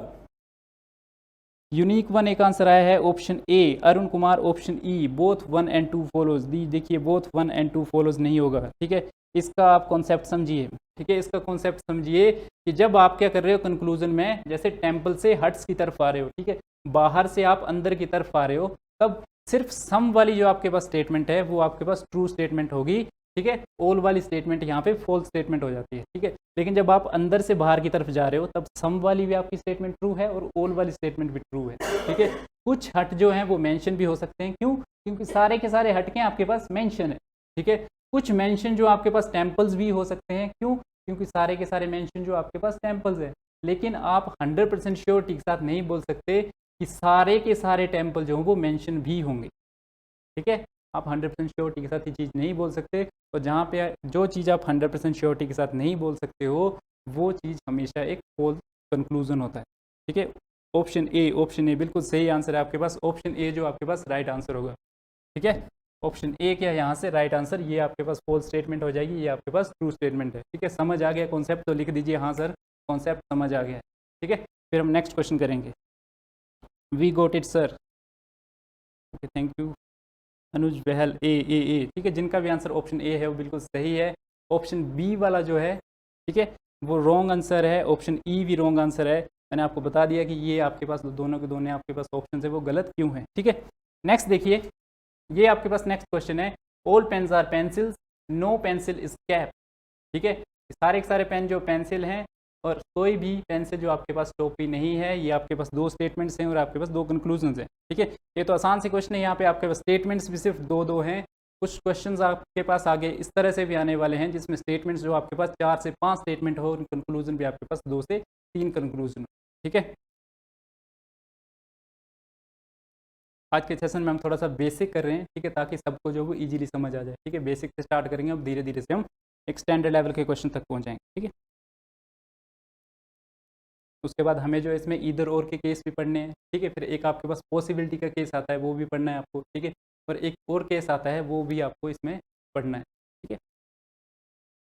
यूनिक 1 एक आंसर आया है, option A Arun Kumar, option E both 1 and 2 follows. दी देखिए, बोथ 1 and 2 फॉलोज नहीं होगा। ठीक है, इसका आप कॉन्सेप्ट समझिए, ठीक है। इसका कॉन्सेप्ट समझिए कि जब आप क्या कर रहे हो कंक्लूजन में, जैसे टेम्पल से हट्स की तरफ आ रहे हो, ठीक है, बाहर से आप अंदर की तरफ आ रहे हो, तब सिर्फ सम वाली जो आपके पास स्टेटमेंट है वो आपके पास ट्रू स्टेटमेंट होगी, ठीक है। ऑल वाली स्टेटमेंट यहाँ पे फॉल्स स्टेटमेंट हो जाती है, ठीक है। लेकिन जब आप अंदर से बाहर की तरफ जा रहे हो तब सम वाली भी आपकी स्टेटमेंट ट्रू है और ऑल वाली स्टेटमेंट भी ट्रू है, ठीक है। कुछ हट जो हैं वो मेंशन भी हो सकते हैं, क्यों? क्योंकि सारे के सारे हट के आपके पास मेंशन है, ठीक है। कुछ मेंशन जो आपके पास टेम्पल्स भी हो सकते हैं, क्यों? क्योंकि सारे के सारे मेंशन जो आपके पास टेम्पल्स है। लेकिन आप 100% श्योरिटी के साथ नहीं बोल सकते कि सारे के सारे टेम्पल जो हों वो मेंशन भी होंगे, ठीक है। आप 100% श्योरिटी के साथ ये चीज़ नहीं बोल सकते, और जहाँ पे जो चीज़ आप 100% श्योरिटी के साथ नहीं बोल सकते हो वो चीज़ हमेशा एक फॉल्स कंक्लूजन होता है, ठीक है। ऑप्शन ए बिल्कुल सही आंसर है आपके पास। ऑप्शन ए जो आपके पास राइट आंसर होगा, ठीक है। ऑप्शन ए क्या है यहाँ से राइट आंसर, ये आपके पास फॉल्स स्टेटमेंट हो जाएगी, ये आपके पास ट्रू स्टेटमेंट है, ठीक है। समझ आ गया कॉन्सेप्ट? तो लिख दीजिए हाँ सर कॉन्सेप्ट समझ आ गया, ठीक है। फिर हम नेक्स्ट क्वेश्चन करेंगे। We got it sir, okay thank you. Anuj Bahl A, ठीक है। जिनका भी आंसर ऑप्शन ए है वो बिल्कुल सही है। ऑप्शन बी वाला जो है, ठीक है, वो रॉन्ग आंसर है। ऑप्शन ई भी रॉन्ग आंसर है। मैंने आपको बता दिया कि ये आपके पास दोनों के दोनों आपके पास ऑप्शन है वो गलत क्यों है, ठीक है। नेक्स्ट देखिए, ये आपके पास नेक्स्ट क्वेश्चन है, all pens are pencils, no pencil is cap, ठीक है। सारे के सारे पेन जो पेंसिल हैं और कोई भी पेंसिल जो आपके पास टोपी नहीं है। ये आपके पास दो स्टेटमेंट्स हैं और आपके पास दो कंक्लूजन्स हैं, ठीक है। ये तो आसान सी क्वेश्चन है, यहाँ पे आपके पास स्टेटमेंट्स भी सिर्फ दो हैं। कुछ क्वेश्चंस आपके पास आगे इस तरह से भी आने वाले हैं जिसमें स्टेटमेंट्स जो आपके पास 4 से 5 स्टेटमेंट हो और कंक्लूजन भी आपके पास 2 से 3 कंक्लूजन हो, ठीक है। आज के सेशन में हम थोड़ा सा बेसिक कर रहे हैं, ठीक है, ताकि सबको जो वो इजीली समझ आ जाए, ठीक है। बेसिक से स्टार्ट करेंगे, अब धीरे धीरे से हम एक स्टैंडर्ड लेवल के क्वेश्चन तक पहुँच जाएंगे, ठीक है। उसके बाद हमें जो है इसमें ईदर और के केस भी पढ़ने हैं, ठीक है। फिर एक आपके पास पॉसिबिलिटी का केस आता है वो भी पढ़ना है आपको, ठीक है। और एक और केस आता है वो भी आपको इसमें पढ़ना है, ठीक है।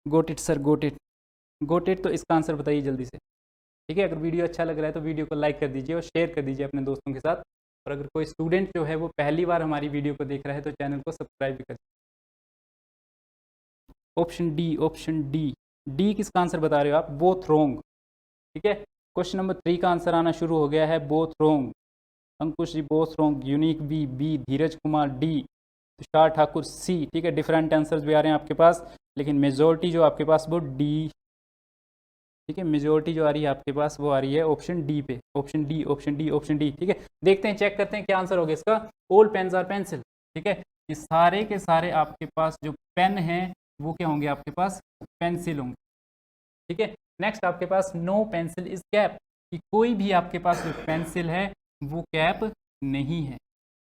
गोट it sir, got it, got it. तो इसका आंसर बताइए जल्दी से, ठीक है। अगर वीडियो अच्छा लग रहा है तो वीडियो को लाइक कर दीजिए और शेयर कर दीजिए अपने दोस्तों के साथ। और अगर कोई स्टूडेंट जो है वो पहली बार हमारी वीडियो को देख रहा है तो चैनल को सब्सक्राइब भी कर। Option D, option D, D किसका आंसर बता रहे हो आप? बोथ रोंग, ठीक है। क्वेश्चन नंबर 3 का आंसर आना शुरू हो गया है, बोथ रोंग। अंकुश जी बोथ रोंग, यूनिक बी, धीरज कुमार डी, तुषार ठाकुर सी, ठीक है। डिफरेंट आंसर्स भी आ रहे हैं आपके पास, लेकिन मेजोरिटी जो आपके पास वो डी, ठीक है। मेजोरिटी जो आ रही है आपके पास वो आ रही है ऑप्शन डी पे। Option D, option D, option D, ठीक है। देखते हैं, चेक करते हैं क्या आंसर होगा इसका। ऑल पेन्स आर पेंसिल, ठीक है। ये सारे के सारे आपके पास जो पेन हैं वो क्या होंगे? आपके पास पेंसिल होंगे, ठीक है। नेक्स्ट आपके पास नो पेंसिल इज कैप, कि कोई भी आपके पास जो पेंसिल है वो कैप नहीं है,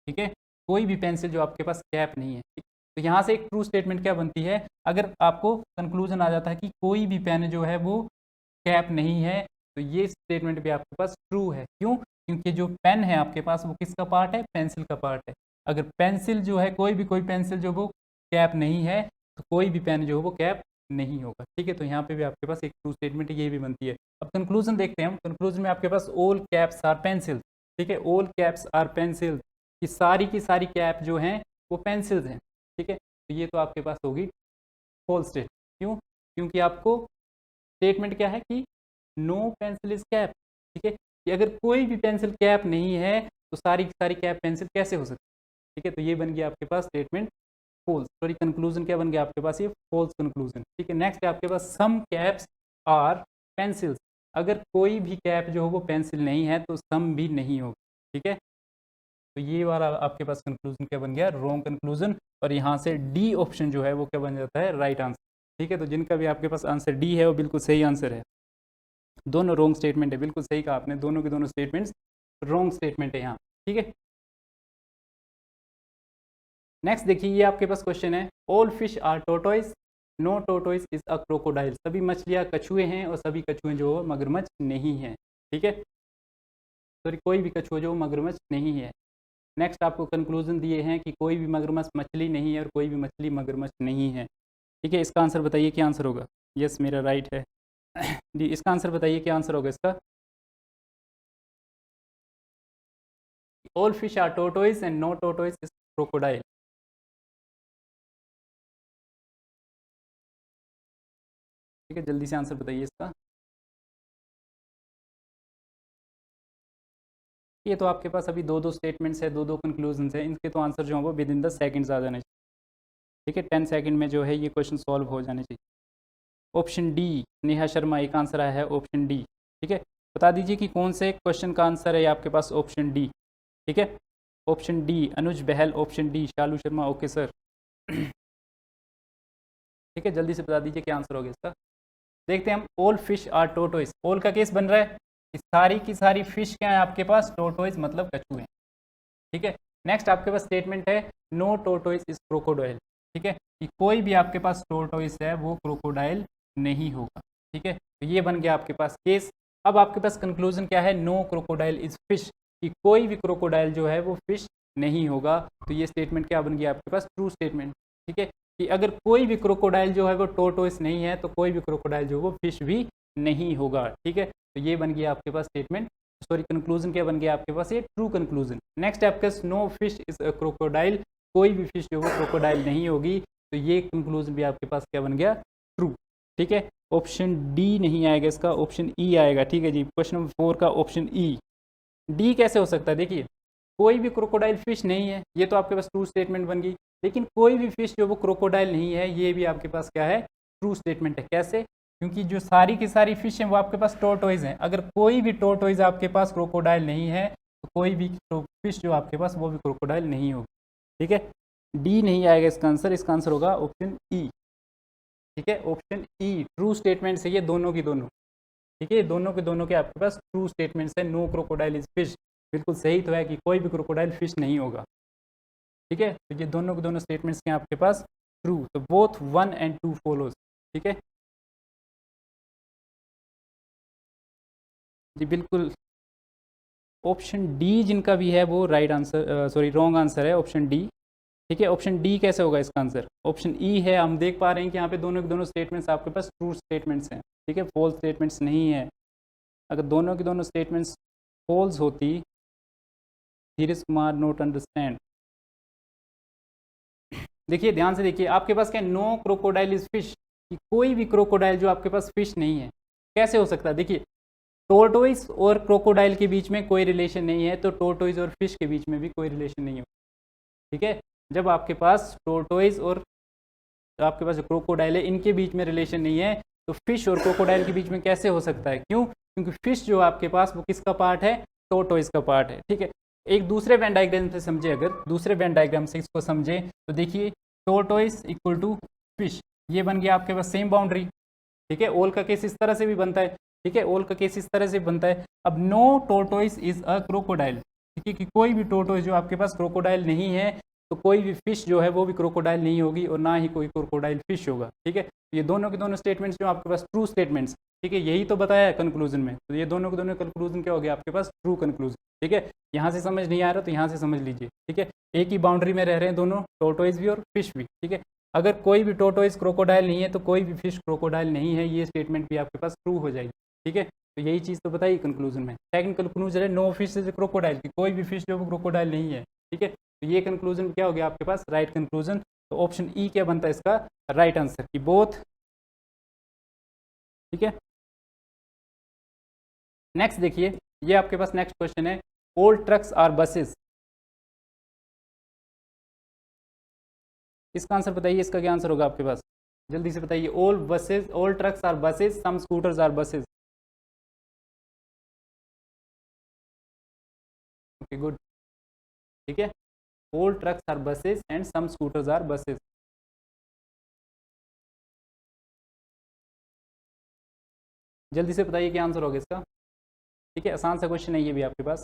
ठीक है। कोई भी पेंसिल जो आपके पास कैप नहीं है, ठीक। तो यहाँ से एक ट्रू स्टेटमेंट क्या बनती है? अगर आपको कंक्लूजन आ जाता है कि कोई भी पेन जो है वो कैप नहीं है, तो ये स्टेटमेंट भी आपके पास ट्रू है। क्यों? क्योंकि जो पेन है आपके पास वो किसका पार्ट है? पेंसिल का पार्ट है। अगर पेंसिल जो है कोई पेंसिल जो वो कैप नहीं है तो कोई भी पेन जो है वो कैप नहीं होगा, ठीक है। तो यहाँ पे भी आपके पास एक ट्रू स्टेटमेंट ये भी बनती है। अब कंक्लूजन देखते हैं हम। कंक्लूजन में आपके पास ऑल कैप्स आर पेंसिल, ठीक है। ऑल कैप्स आर पेंसिल, की सारी कैप जो हैं वो पेंसिल्स हैं, ठीक है। तो ये तो आपके पास होगी फॉल्स स्टेट। क्यों? क्योंकि आपको स्टेटमेंट क्या है कि नो पेंसिल इज कैप, ठीक है। कि अगर कोई भी पेंसिल कैप नहीं है तो सारी की सारी कैप पेंसिल कैसे हो सकती है, ठीक है। तो ये बन गया आपके पास स्टेटमेंट फॉल्स। सॉरी, कंक्लूजन क्या बन गया आपके पास? ये फॉल्स कंक्लूजन, ठीक है। नेक्स्ट है आपके पास सम कैप्स आर पेंसिल्स, अगर कोई भी कैप जो हो वो पेंसिल नहीं है तो सम भी नहीं होगा, ठीक है। तो ये वाला आपके पास कंक्लूजन क्या बन गया? Wrong conclusion. और यहाँ से डी ऑप्शन जो है वो क्या बन जाता है? राइट आंसर, ठीक है। तो जिनका भी आपके पास आंसर डी है वो बिल्कुल सही आंसर है। दोनों रॉन्ग स्टेटमेंट है, बिल्कुल सही कहा आपने, दोनों के दोनों स्टेटमेंट्स रॉन्ग स्टेटमेंट है यहाँ, ठीक है। नेक्स्ट देखिए, ये आपके पास क्वेश्चन है, all fish are tortoise, no tortoise is a crocodile, सभी मछलियाँ कछुए हैं और सभी कछुए जो मगरमच्छ नहीं है, ठीक है। सॉरी, कोई भी कछुआ जो मगरमच्छ नहीं है। नेक्स्ट आपको कंक्लूजन दिए हैं कि कोई भी मगरमच्छ मछली नहीं है और कोई भी मछली मगरमच्छ नहीं है, ठीक है। इसका आंसर बताइए क्या आंसर होगा? यस, मेरा राइट है। जी, इसका आंसर बताइए क्या आंसर होगा इसका? All fish are tortoise and no tortoise is crocodile. ठीक है, जल्दी से आंसर बताइए इसका। ये तो आपके पास अभी 2-2 स्टेटमेंट्स है, 2-2 कंक्लूजन्स है, इनके तो आंसर जो है वो विद इन द सेकंड्स आ जाने चाहिए। ठीक है, 10 सेकंड में जो है ये क्वेश्चन सॉल्व हो जाने चाहिए। ऑप्शन डी नेहा शर्मा एक आंसर आया है, ऑप्शन डी। ठीक है, बता दीजिए कि कौन से क्वेश्चन का आंसर है आपके पास ऑप्शन डी। ठीक है, option D Anuj Bahl, option D Shalu Sharma. Okay sir. ठीक है, जल्दी से बता दीजिए क्या आंसर होगा इसका। देखते हैं हम। All fish are tortoise, all का केस बन रहा है कि सारी की सारी फिश क्या है आपके पास, टोटोइस मतलब कछुए हैं। ठीक है, नेक्स्ट आपके पास स्टेटमेंट है नो टोटोइस इज क्रोकोडाइल। ठीक है, कि कोई भी आपके पास टोटोइस है वो क्रोकोडाइल नहीं होगा। ठीक है, तो ये बन गया आपके पास केस। अब आपके पास कंक्लूजन क्या है, नो क्रोकोडाइल इज फिश, कि कोई भी क्रोकोडाइल जो है वो फिश नहीं होगा। तो ये स्टेटमेंट क्या बन गया आपके पास, ट्रू स्टेटमेंट। ठीक है, कि अगर कोई भी क्रोकोडाइल जो है वो टोटोइस नहीं है तो कोई भी क्रोकोडाइल जो है वो फिश भी नहीं होगा। ठीक है, तो ये बन गया आपके पास स्टेटमेंट, सॉरी कंक्लूजन क्या बन गया आपके पास, ये ट्रू कंक्लूजन। नेक्स्ट आपके पास no fish is a crocodile, कोई भी फिश जो है क्रोकोडाइल नहीं होगी। तो ये कंक्लूजन भी आपके पास क्या बन गया, ट्रू। ठीक है, ऑप्शन डी नहीं आएगा इसका, ऑप्शन ई आएगा। ठीक है जी, क्वेश्चन नंबर 4 का ऑप्शन ई। डी कैसे हो सकता है, देखिए कोई भी क्रोकोडाइल फिश नहीं है, ये तो आपके पास ट्रू स्टेटमेंट बन गई। लेकिन कोई भी फिश जो वो क्रोकोडाइल नहीं है, ये भी आपके पास क्या है, ट्रू स्टेटमेंट है। कैसे, क्योंकि जो सारी की सारी फिश हैं वो आपके पास टोटोइज हैं। अगर कोई भी टोटोइज आपके पास क्रोकोडाइल नहीं है तो कोई भी फिश जो आपके पास वो भी क्रोकोडाइल नहीं होगी। ठीक है, डी नहीं आएगा इसका आंसर, इसका आंसर होगा ऑप्शन ई। ठीक है, ऑप्शन ई ट्रू स्टेटमेंट है ये दोनों की दोनों। ठीक है, दोनों के दोनों के आपके पास ट्रू स्टेटमेंट्स है। नो क्रोकोडाइल इज फिश बिल्कुल सही तो है कि कोई भी क्रोकोडाइल फिश नहीं होगा। ठीक है, तो ये दोनों के दोनों स्टेटमेंट्स के आपके पास ट्रू, तो बोथ 1 and 2 फॉलोज। ठीक है जी, बिल्कुल ऑप्शन डी जिनका भी है वो right answer, sorry wrong answer है ऑप्शन डी। ठीक है, ऑप्शन डी कैसे होगा इसका आंसर, ऑप्शन ई है। हम देख पा रहे हैं कि यहाँ पे दोनों के दोनों स्टेटमेंट्स आपके पास ट्रू स्टेटमेंट्स हैं। ठीक है, फॉल्स स्टेटमेंट्स नहीं है। अगर दोनों की दोनों स्टेटमेंट्स फॉल्स होती, धीरज कुमार नोट अंडरस्टैंड। देखिए ध्यान से देखिए, आपके पास क्या, नो क्रोकोडाइल इज फिश, कि कोई भी क्रोकोडाइल जो आपके पास फिश नहीं है। कैसे हो सकता है, देखिए टोर्टोइस और क्रोकोडाइल के बीच में कोई रिलेशन नहीं है, तो टोर्टोइस और फिश के बीच में भी कोई रिलेशन नहीं हो। ठीक है, जब आपके पास टोर्टोइस और आपके पास जो क्रोकोडाइल है इनके बीच में रिलेशन नहीं है, तो फिश और क्रोकोडाइल के बीच में कैसे हो सकता है, क्यों, क्योंकि फिश जो आपके पास वो किसका पार्ट है, टोर्टोइस का पार्ट है। ठीक है, एक दूसरे वेन डायग्राम से समझे, अगर दूसरे वेन डायग्राम से इसको समझे तो देखिए टोर्टोइस इक्वल टू फिश, ये बन गया आपके पास सेम बाउंड्री। ठीक है, ओल का केस इस तरह से भी बनता है। ठीक है, ओल का केस इस तरह से बनता है। अब नो टोर्टोइस इज अ क्रोकोडाइल, ठीक है, कि कोई भी टोर्टोइस जो आपके पास क्रोकोडाइल नहीं है तो कोई भी फिश जो है वो भी क्रोकोडाइल नहीं होगी और ना ही कोई क्रोकोडाइल फिश होगा। ठीक है, ये दोनों के दोनों स्टेटमेंट्स जो आपके पास ट्रू स्टेटमेंट्स। ठीक है, यही तो बताया है कंक्लूजन में, तो ये दोनों के दोनों कंक्लूजन क्या हो गया आपके पास, ट्रू कंक्लूजन। ठीक है, यहाँ से समझ नहीं आ रहा तो यहाँ से समझ लीजिए। ठीक है, एक ही बाउंड्री में रह रहे हैं दोनों, टोर्टोइस भी और फिश भी। ठीक है, अगर कोई भी टोर्टोइस क्रोकोडाइल नहीं है तो कोई भी फिश क्रोकोडाइल नहीं है, ये स्टेटमेंट भी आपके पास ट्रू हो जाएगी। ठीक है, तो यही चीज़ तो बताइए कंक्लूजन में। सेकंड कंक्लूजन है नो फिश इज क्रोकोडाइल, की कोई भी फिश जो वो क्रोकोडाइल नहीं है। ठीक है, तो ये कंक्लूजन क्या हो गया आपके पास, राइट कंक्लूजन। तो ऑप्शन ई क्या बनता है इसका राइट आंसर, की बोथ। ठीक है, नेक्स्ट देखिए, ये आपके पास नेक्स्ट क्वेश्चन है, ओल्ड ट्रक्स आर बसेस। इसका आंसर बताइए, इसका क्या आंसर होगा आपके पास, जल्दी से बताइए। Old buses, old trucks are buses, some scooters are buses. Okay good. ठीक है, old trucks are buses and some scooters are buses. जल्दी से बताइए क्या आंसर होगा इसका। ठीक है, आसान सा क्वेश्चन है ये भी आपके पास।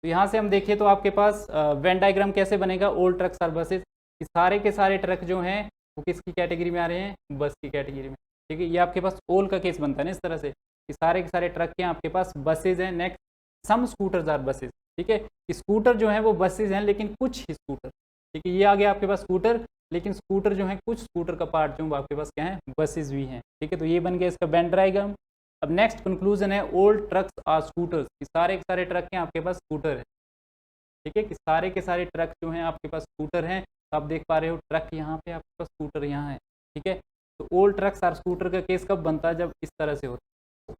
तो यहाँ से हम देखें तो आपके पास वेन डायग्राम कैसे बनेगा, ओल्ड ट्रक्स आर बसेस, सारे के सारे ट्रक जो हैं वो किसकी कैटेगरी में आ रहे हैं, बस की कैटेगरी में। ठीक है, ये आपके पास ओल का केस बनता है ना इस तरह से, कि सारे के सारे ट्रक के आपके पास बसेज हैं। Next some scooters are buses. ठीक है, स्कूटर जो है वो बसेज हैं लेकिन कुछ ही स्कूटर। ठीक है, ये आ गया आपके पास स्कूटर, लेकिन स्कूटर जो है कुछ स्कूटर का पार्ट जो वो आपके पास क्या है, बसेज भी हैं। ठीक है, तो ये बन गया इसका वेन डायग्राम। अब नेक्स्ट कंक्लूजन है ओल्ड ट्रक्स आर स्कूटर्स, सारे के सारे ट्रक के आपके पास स्कूटर है। ठीक है, कि सारे के सारे ट्रक जो हैं आपके पास स्कूटर हैं। तो आप देख पा रहे हो ट्रक यहाँ पे, आपके पास स्कूटर यहाँ है। ठीक है, तो ऑल ट्रक्स आर स्कूटर का केस कब बनता है, जब इस तरह से होता है,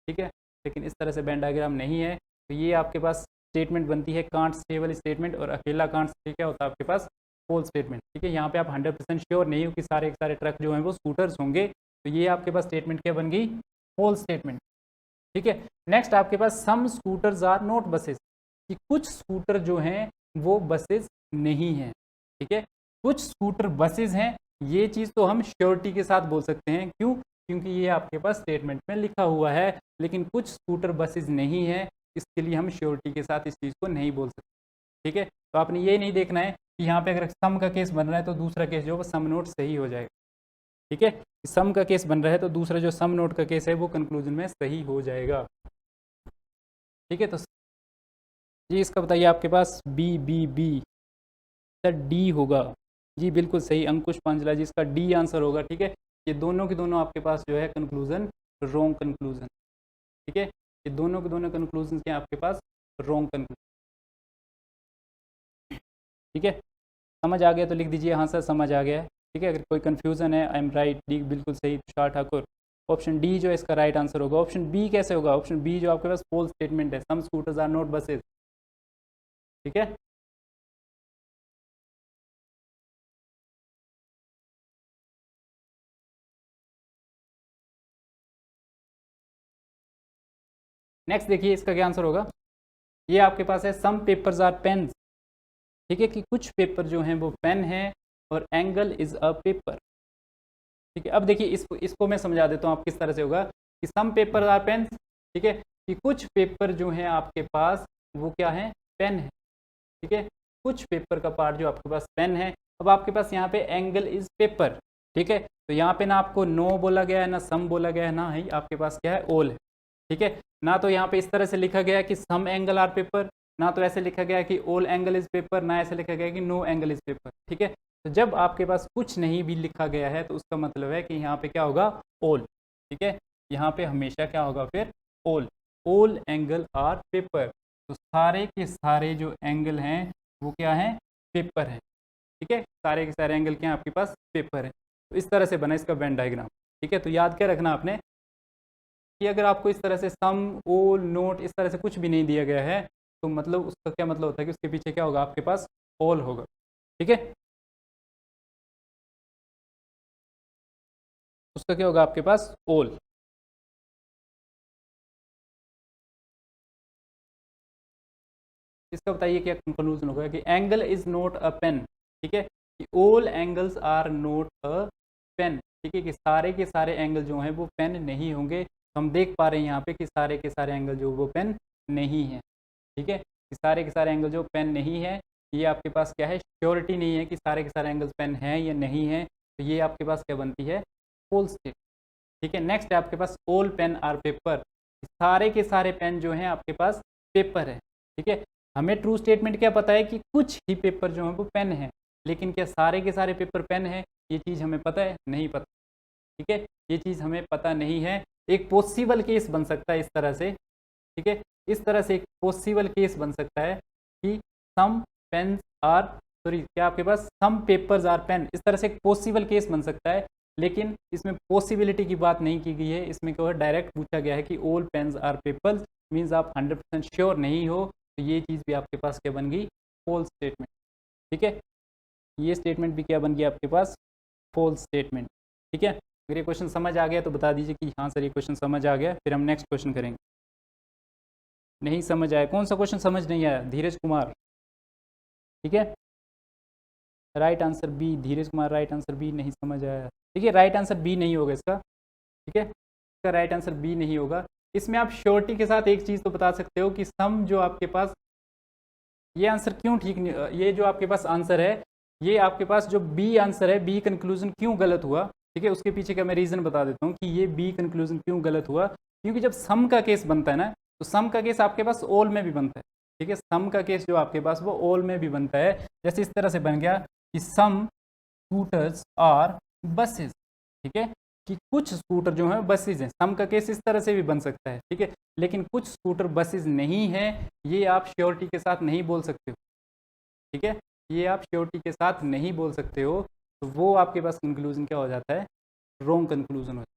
ठीक है। लेकिन इस तरह से वेन डायग्राम नहीं है, तो ये आपके पास स्टेटमेंट बनती है कांट स्टे वाली स्टेटमेंट, और अकेला कांट स्टे क्या होता है आपके पास, फॉल्स स्टेटमेंट, ठीक है। यहाँ पे आप 100% श्योर नहीं हो कि सारे के सारे ट्रक जो हैं वो स्कूटर्स होंगे, तो ये आपके पास स्टेटमेंट क्या बन गई, फॉल्स स्टेटमेंट, ठीक है। नेक्स्ट आपके पास some scooters are not buses, कि कुछ स्कूटर जो हैं वो बसेस नहीं हैं, ठीक है। कुछ स्कूटर बसेस हैं, ये चीज़ तो हम श्योरिटी के साथ बोल सकते हैं, क्यों, क्योंकि ये आपके पास स्टेटमेंट में लिखा हुआ है। लेकिन कुछ स्कूटर बसेस नहीं है, इसके लिए हम श्योरिटी के साथ इस चीज़ को नहीं बोल सकते, ठीक है। तो आपने ये नहीं देखना है कि यहाँ पे अगर सम का केस बन रहा है तो दूसरा केस जो है सम नोट सही हो जाएगा, ठीक है। सम का केस बन रहा है तो दूसरा जो सम नोट का केस है वो कंक्लूजन में सही हो जाएगा, ठीक है। तो जी इसका बताइए आपके पास बी बी बी डी होगा जी, बिल्कुल सही अंकुश पांचला जी, इसका डी आंसर होगा, ठीक है। ये दोनों के दोनों आपके पास जो है कंक्लूजन रॉन्ग कंक्लूजन, ठीक है। ये दोनों के दोनों कंक्लूजन के आपके पास रॉन्ग कंक्लूजन, ठीक है। समझ आ गया तो लिख दीजिए हाँ सर समझ आ गया है, ठीक है। अगर कोई कन्फ्यूज़न है, आई एम राइट, डी बिल्कुल सही, तुषार ठाकुर, ऑप्शन डी जो है इसका राइट आंसर होगा। ऑप्शन बी कैसे होगा, ऑप्शन बी जो आपके पास फॉल्स स्टेटमेंट है, some scooters are not buses, ठीक है। नेक्स्ट देखिए इसका क्या आंसर होगा, ये आपके पास है सम पेपर्स आर पेन्स, ठीक है, कि कुछ पेपर जो हैं वो पेन है और एंगल इज अ पेपर, ठीक है। अब देखिए इसको मैं समझा देता हूँ आप किस तरह से होगा, कि सम पेपर आर पेन्स, ठीक है, कि कुछ पेपर जो हैं आपके पास वो क्या है, पेन है, ठीक है। कुछ पेपर का पार्ट जो आपके पास पेन है। अब आपके पास यहाँ पे एंगल इज पेपर, ठीक है। तो यहाँ पे ना आपको नो बोला गया है, ना सम बोला गया है, ना ही आपके पास क्या है, ऑल है, ठीक है। ना तो यहाँ पे इस तरह से लिखा गया है कि सम एंगल आर पेपर, ना तो ऐसे लिखा गया है कि ऑल एंगल इज पेपर, ना ऐसे लिखा गया है कि नो एंगल इज पेपर, ठीक है। तो जब आपके पास कुछ नहीं भी लिखा गया है तो उसका मतलब है कि यहाँ पे क्या होगा, ऑल, ठीक है। यहाँ पे हमेशा क्या होगा फिर, ऑल एंगल आर पेपर, तो सारे के सारे जो एंगल हैं वो क्या है, पेपर है, ठीक है। सारे के सारे एंगल क्या हैं आपके पास, पेपर है। तो इस तरह से बना इसका वेन डायग्राम, ठीक है। तो याद क्या रखना आपने, कि अगर आपको इस तरह से सम ऑल नोट इस तरह से कुछ भी नहीं दिया गया है तो मतलब उसका क्या मतलब होता है कि उसके पीछे क्या होगा, आपके पास ऑल होगा, ठीक है। उसका क्या होगा आपके पास, ऑल। इसका बताइए क्या कंक्लूजन होगा, कि angle is not a pen, ठीक है, कि all angles are not a pen, ठीक है, कि सारे के सारे एंगल जो हैं वो पेन नहीं होंगे। तो हम देख पा रहे हैं यहाँ पे कि सारे के सारे एंगल जो वो पेन नहीं है, ठीक है, कि सारे के सारे एंगल जो पेन नहीं है, ये आपके पास क्या है, श्योरिटी नहीं है कि सारे के सारे एंगल्स पेन हैं या नहीं है, तो ये आपके पास क्या बनती है, फॉल्स स्टेट, ठीक है। नेक्स्ट है आपके पास ऑल पेन आर पेपर, सारे के सारे पेन जो हैं आपके पास पेपर है, ठीक है। हमें ट्रू स्टेटमेंट क्या पता है कि कुछ ही पेपर जो हैं वो पेन है, लेकिन क्या सारे के सारे पेपर पेन है, ये चीज़ हमें पता है, नहीं पता, ठीक है, ये चीज़ हमें पता नहीं है। एक पॉसिबल केस बन सकता है इस तरह से, ठीक है, इस तरह से एक पॉसिबल केस बन सकता है कि सम पेन्स आर, सॉरी क्या आपके पास सम पेपर्स आर पेन, इस तरह से एक पॉसिबल केस बन सकता है, लेकिन इसमें पॉसिबिलिटी की बात नहीं की गई है, इसमें क्या डायरेक्ट पूछा गया है कि all pens are papers, means आप 100% श्योर नहीं हो, तो ये चीज़ भी आपके पास क्या बन गई, फॉल्स स्टेटमेंट, ठीक है। ये स्टेटमेंट भी क्या बन गया आपके पास, फॉल्स स्टेटमेंट, ठीक है। अगर ये क्वेश्चन समझ आ गया तो बता दीजिए कि हाँ सर ये क्वेश्चन समझ आ गया, फिर हम नेक्स्ट क्वेश्चन करेंगे। नहीं समझ आया, कौन सा क्वेश्चन समझ नहीं आया, धीरज कुमार, ठीक है। राइट आंसर बी, धीरज कुमार राइट आंसर बी, नहीं समझ आया, ठीक है। राइट आंसर बी नहीं होगा इसका, ठीक है, इसका राइट आंसर बी नहीं होगा। इसमें आप श्योरिटी के साथ एक चीज़ तो बता सकते हो कि सम जो आपके पास, ये आंसर क्यों ठीक नहीं, ये जो आपके पास आंसर है, ये आपके पास जो बी आंसर है, बी कंक्लूजन क्यों गलत हुआ, ठीक है, उसके पीछे का मैं रीज़न बता देता हूँ कि ये बी कंक्लूजन क्यों गलत हुआ। क्योंकि जब सम का केस बनता है ना, तो सम का केस आपके पास ऑल में भी बनता है, ठीक है, सम का केस जो आपके पास वो ऑल में भी बनता है। जैसे इस तरह से बन गया कि सम स्कूटर्स आर बसेस, ठीक है, कि कुछ स्कूटर जो है बसेज हैं, सम का केस इस तरह से भी बन सकता है, ठीक है, लेकिन कुछ स्कूटर बसेज नहीं है, ये आप श्योरिटी के साथ नहीं बोल सकते हो, ठीक है, ये आप श्योरिटी के साथ नहीं बोल सकते हो, तो वो आपके पास कंक्लूजन क्या हो जाता है, रॉन्ग कंक्लूजन हो जाता है।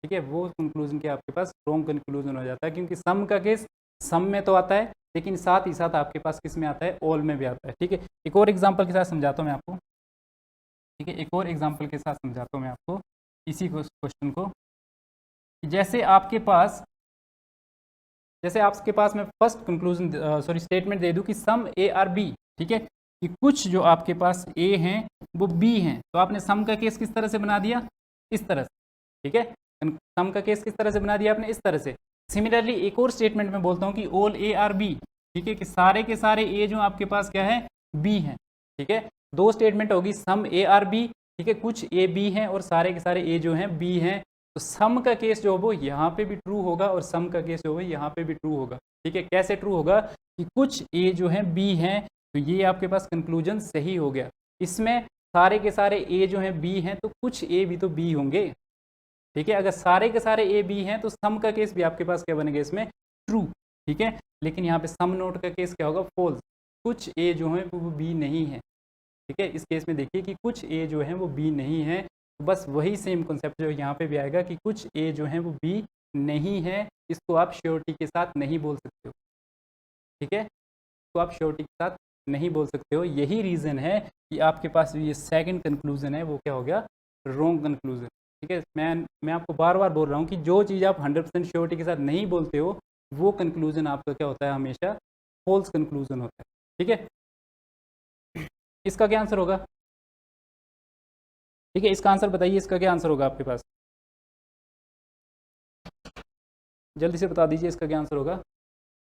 ठीक है, वो कंक्लूजन क्या आपके पास रॉन्ग कंक्लूजन हो जाता है, क्योंकि सम का केस सम में तो आता है, लेकिन साथ ही साथ आपके पास किस में आता है, ऑल में भी आता है। ठीक है, एक और एग्जाम्पल के साथ समझाता हूँ मैं आपको। ठीक है, एक और एग्जाम्पल के साथ समझाता हूँ मैं आपको इसी क्वेश्चन को। जैसे आपके पास मैं फर्स्ट कंक्लूजन सॉरी स्टेटमेंट दे दूं कि सम ए आर बी। ठीक है, कि कुछ जो आपके पास ए हैं वो बी हैं, तो आपने सम का केस किस तरह से बना दिया, इस तरह से। ठीक है, सम का केस किस तरह से बना दिया आपने, इस तरह से। सिमिलरली एक और स्टेटमेंट में बोलता हूँ कि ऑल ए आर बी। ठीक है, कि सारे के सारे ए जो आपके पास क्या है, बी हैं। ठीक है, दो स्टेटमेंट होगी, सम ए आर बी। ठीक है, कुछ ए बी हैं और सारे के सारे ए जो हैं बी हैं। तो सम का केस जो वो यहाँ पे भी ट्रू होगा और सम का केस जो है यहाँ पे भी ट्रू होगा। ठीक है, कैसे ट्रू होगा कि कुछ ए जो हैं बी हैं, तो ये आपके पास कंक्लूजन सही हो गया। इसमें सारे के सारे ए जो हैं बी हैं, तो कुछ ए भी तो बी होंगे। ठीक है, अगर सारे के सारे ए बी हैं तो सम का केस भी आपके पास क्या बनेगा, इसमें ट्रू। ठीक है, लेकिन यहाँ पे सम नोट का केस क्या होगा, फॉल्स। कुछ ए जो हैं वो बी नहीं है। ठीक है, इस केस में देखिए कि कुछ ए जो हैं वो बी नहीं है, तो बस वही सेम कॉन्सेप्ट जो यहाँ पे भी आएगा कि कुछ ए जो हैं वो बी नहीं है। इसको आप श्योरिटी के साथ नहीं बोल सकते हो। ठीक है, तो आप श्योरिटी के साथ नहीं बोल सकते हो। यही रीज़न है कि आपके पास ये सेकंड कंक्लूजन है वो क्या हो गया, रॉन्ग कंक्लूजन। ठीक है, मैं आपको बार बार बोल रहा हूँ कि जो चीज़ आप 100% श्योरिटी के साथ नहीं बोलते हो, वो कंक्लूजन आपका क्या होता है, हमेशा फॉल्स कंक्लूजन होता है। ठीक है, इसका क्या आंसर होगा, ठीक है, इसका आंसर बताइए, इसका क्या आंसर होगा आपके पास, जल्दी से बता दीजिए इसका क्या आंसर होगा।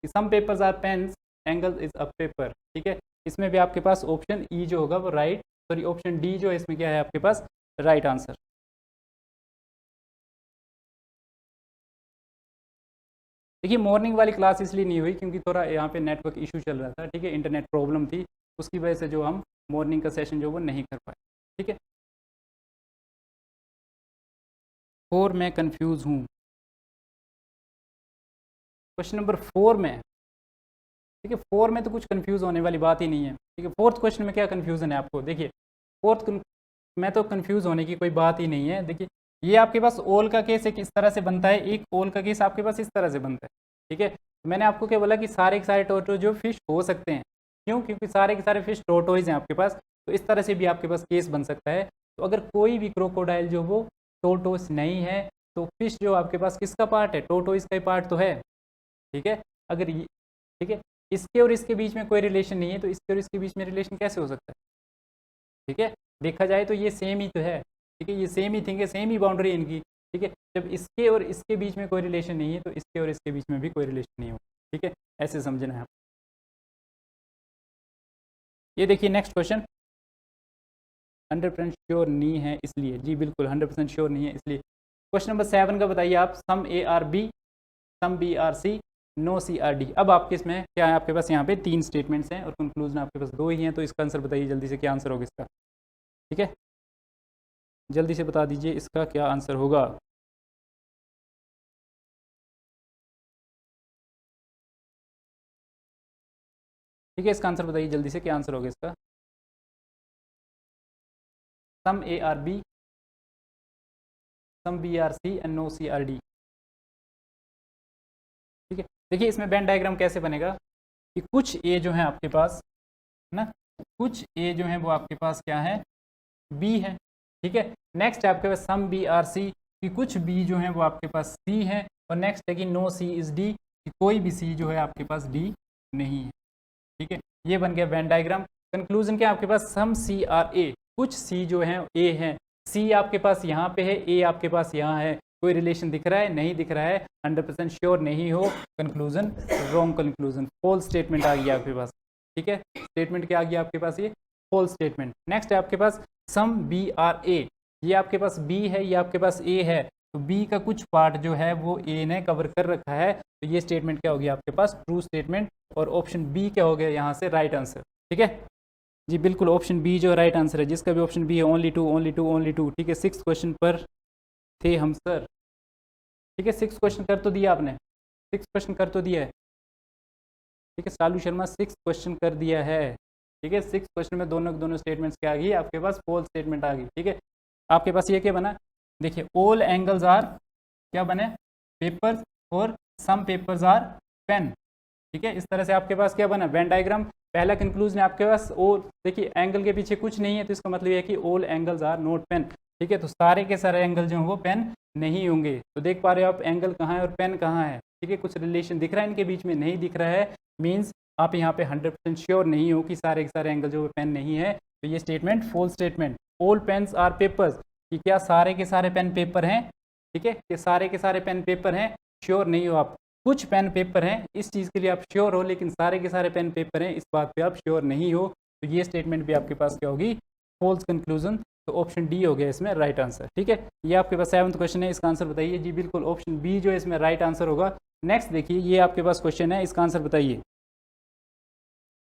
कि some papers are pens, angle is a paper. ठीक है, इसमें भी आपके पास ऑप्शन ई जो होगा वो राइट, सॉरी ऑप्शन डी जो है इसमें क्या है आपके पास राइट आंसर। देखिए मॉर्निंग वाली क्लास इसलिए नहीं हुई क्योंकि थोड़ा यहाँ पे नेटवर्क इशू चल रहा था। ठीक है, इंटरनेट प्रॉब्लम थी, उसकी वजह से जो हम मॉर्निंग का सेशन जो वो नहीं कर पाए। ठीक है, 4 में कंफ्यूज हूँ, क्वेश्चन नंबर 4 में। ठीक है, 4 में तो कुछ कंफ्यूज होने वाली बात ही नहीं है। ठीक है, फोर्थ क्वेश्चन में क्या कंफ्यूजन है आपको, देखिए फोर्थ में तो कंफ्यूज होने की कोई बात ही नहीं है। देखिए ये आपके पास ओल का केस एक इस तरह से बनता है, एक ओल का केस आपके पास इस तरह से बनता है। ठीक है, मैंने आपको क्या बोला कि सारे के सारे टोटो जो फिश हो सकते हैं, क्यों, क्योंकि सारे के सारे फिश टोटोइज हैं आपके पास, तो इस तरह से भी आपके पास केस बन सकता है। तो अगर कोई भी क्रोकोडाइल जो वो टोटोस नहीं है, तो फिश जो आपके पास किसका पार्ट है, टोटोइज का ही पार्ट तो है। ठीक है, अगर ये, ठीक है, इसके और इसके बीच में कोई रिलेशन नहीं है, तो इसके और इसके बीच में रिलेशन कैसे हो सकता है। ठीक है, देखा जाए तो ये सेम ही तो है। ठीक है, ये सेम ही थिंग है, सेम ही बाउंड्री है इनकी। ठीक है, जब इसके और इसके बीच में कोई रिलेशन नहीं है, तो इसके और इसके बीच में भी कोई रिलेशन नहीं हो। ठीक है, ऐसे समझना है आप। ये देखिए नेक्स्ट क्वेश्चन, 100% श्योर नहीं है इसलिए, जी बिल्कुल 100% श्योर नहीं है इसलिए। क्वेश्चन नंबर 7 का बताइए आप, some A are B, some B are C, no C are D. अब आपके इसमें क्या है, आपके पास यहाँ पे 3 स्टेटमेंट्स हैं और कंक्लूजन आपके पास 2 ही हैं, तो इसका आंसर बताइए जल्दी से, क्या आंसर होगा इसका। ठीक है, जल्दी से बता दीजिए इसका क्या आंसर होगा। ठीक है, इसका आंसर बताइए जल्दी से, क्या आंसर होगा इसका। Some A are B, some B are C and no C are D. ठीक है, देखिए इसमें वेन डायग्राम कैसे बनेगा कि कुछ ए जो है आपके पास है ना, कुछ ए जो है वो आपके पास क्या है, बी है। ठीक है, नेक्स्ट है आपके पास सम बी आर सी, कि कुछ बी जो है वो आपके पास सी है, और नेक्स्ट है कि नो सी इज डी, कि कोई भी सी जो है आपके पास डी नहीं है। ठीक है, ये बन गया वेन डायग्राम। कंक्लूजन क्या आपके पास, सम सी आर ए, कुछ सी जो है ए है, सी आपके पास यहाँ पे है, ए आपके पास यहाँ है, कोई रिलेशन दिख रहा है, नहीं दिख रहा है, 100% श्योर नहीं हो, conclusion wrong conclusion, false statement आ गया आपके पास। ठीक है, स्टेटमेंट क्या आ गया आपके पास, ये फॉल्स स्टेटमेंट। नेक्स्ट है आपके पास सम बी आर ए, ये आपके पास बी है, ये आपके पास ए है, तो बी का कुछ पार्ट जो है वो ए ने कवर कर रखा है, तो ये स्टेटमेंट क्या हो गया आपके पास, ट्रू स्टेटमेंट, और ऑप्शन बी क्या हो गया यहाँ से राइट आंसर। ठीक है जी, बिल्कुल ऑप्शन बी जो राइट आंसर है, जिसका भी ऑप्शन बी है, only two only two only two. ठीक है, 6 क्वेश्चन पर थे हम सर। ठीक है, 6 क्वेश्चन कर तो दिया आपने, 6 क्वेश्चन कर तो दिया है। ठीक है, सालू शर्मा 6 क्वेश्चन कर दिया है। ठीक है, 6 क्वेश्चन में दोनों स्टेटमेंट्स क्या आ गई आपके पास, फॉल्स स्टेटमेंट आ गई। ठीक है, आपके पास ये क्या बना, देखिए ऑल एंगल्स आर क्या बने, पेपर्स, और सम पेपर्स आर पेन। ठीक है, इस तरह से आपके पास क्या बना, वेन डायग्राम। पहला कंक्लूजन है आपके पास ऑल, देखिए एंगल के पीछे कुछ नहीं है तो इसका मतलब ये है कि all angles are not pen. ठीक है, तो सारे के सारे एंगल जो हैं वो पेन नहीं होंगे। तो देख पा रहे हो आप एंगल कहाँ है और पेन कहाँ है। ठीक है, कुछ रिलेशन दिख रहा है इनके बीच में, नहीं दिख रहा है, मीन्स आप यहाँ पे 100% श्योर नहीं हो कि सारे के सारे एंगल जो पेन नहीं है। तो ये statement false statement. All pens are papers, कि क्या सारे के सारे पेन पेपर हैं। ठीक है, कि सारे के सारे पेन पेपर हैं, श्योर नहीं हो आप। कुछ पेन पेपर हैं, इस चीज़ के लिए आप श्योर हो, लेकिन सारे के सारे पेन पेपर हैं, इस बात पे आप श्योर नहीं हो। तो ये स्टेटमेंट भी आपके पास क्या होगी, फॉल्स कंक्लूजन। तो ऑप्शन डी हो गया इसमें राइट आंसर। ठीक है, ये आपके पास 7th क्वेश्चन है, इसका आंसर बताइए। जी बिल्कुल ऑप्शन बी जो है इसमें राइट आंसर होगा। नेक्स्ट देखिए, ये आपके पास क्वेश्चन है, इसका आंसर बताइए।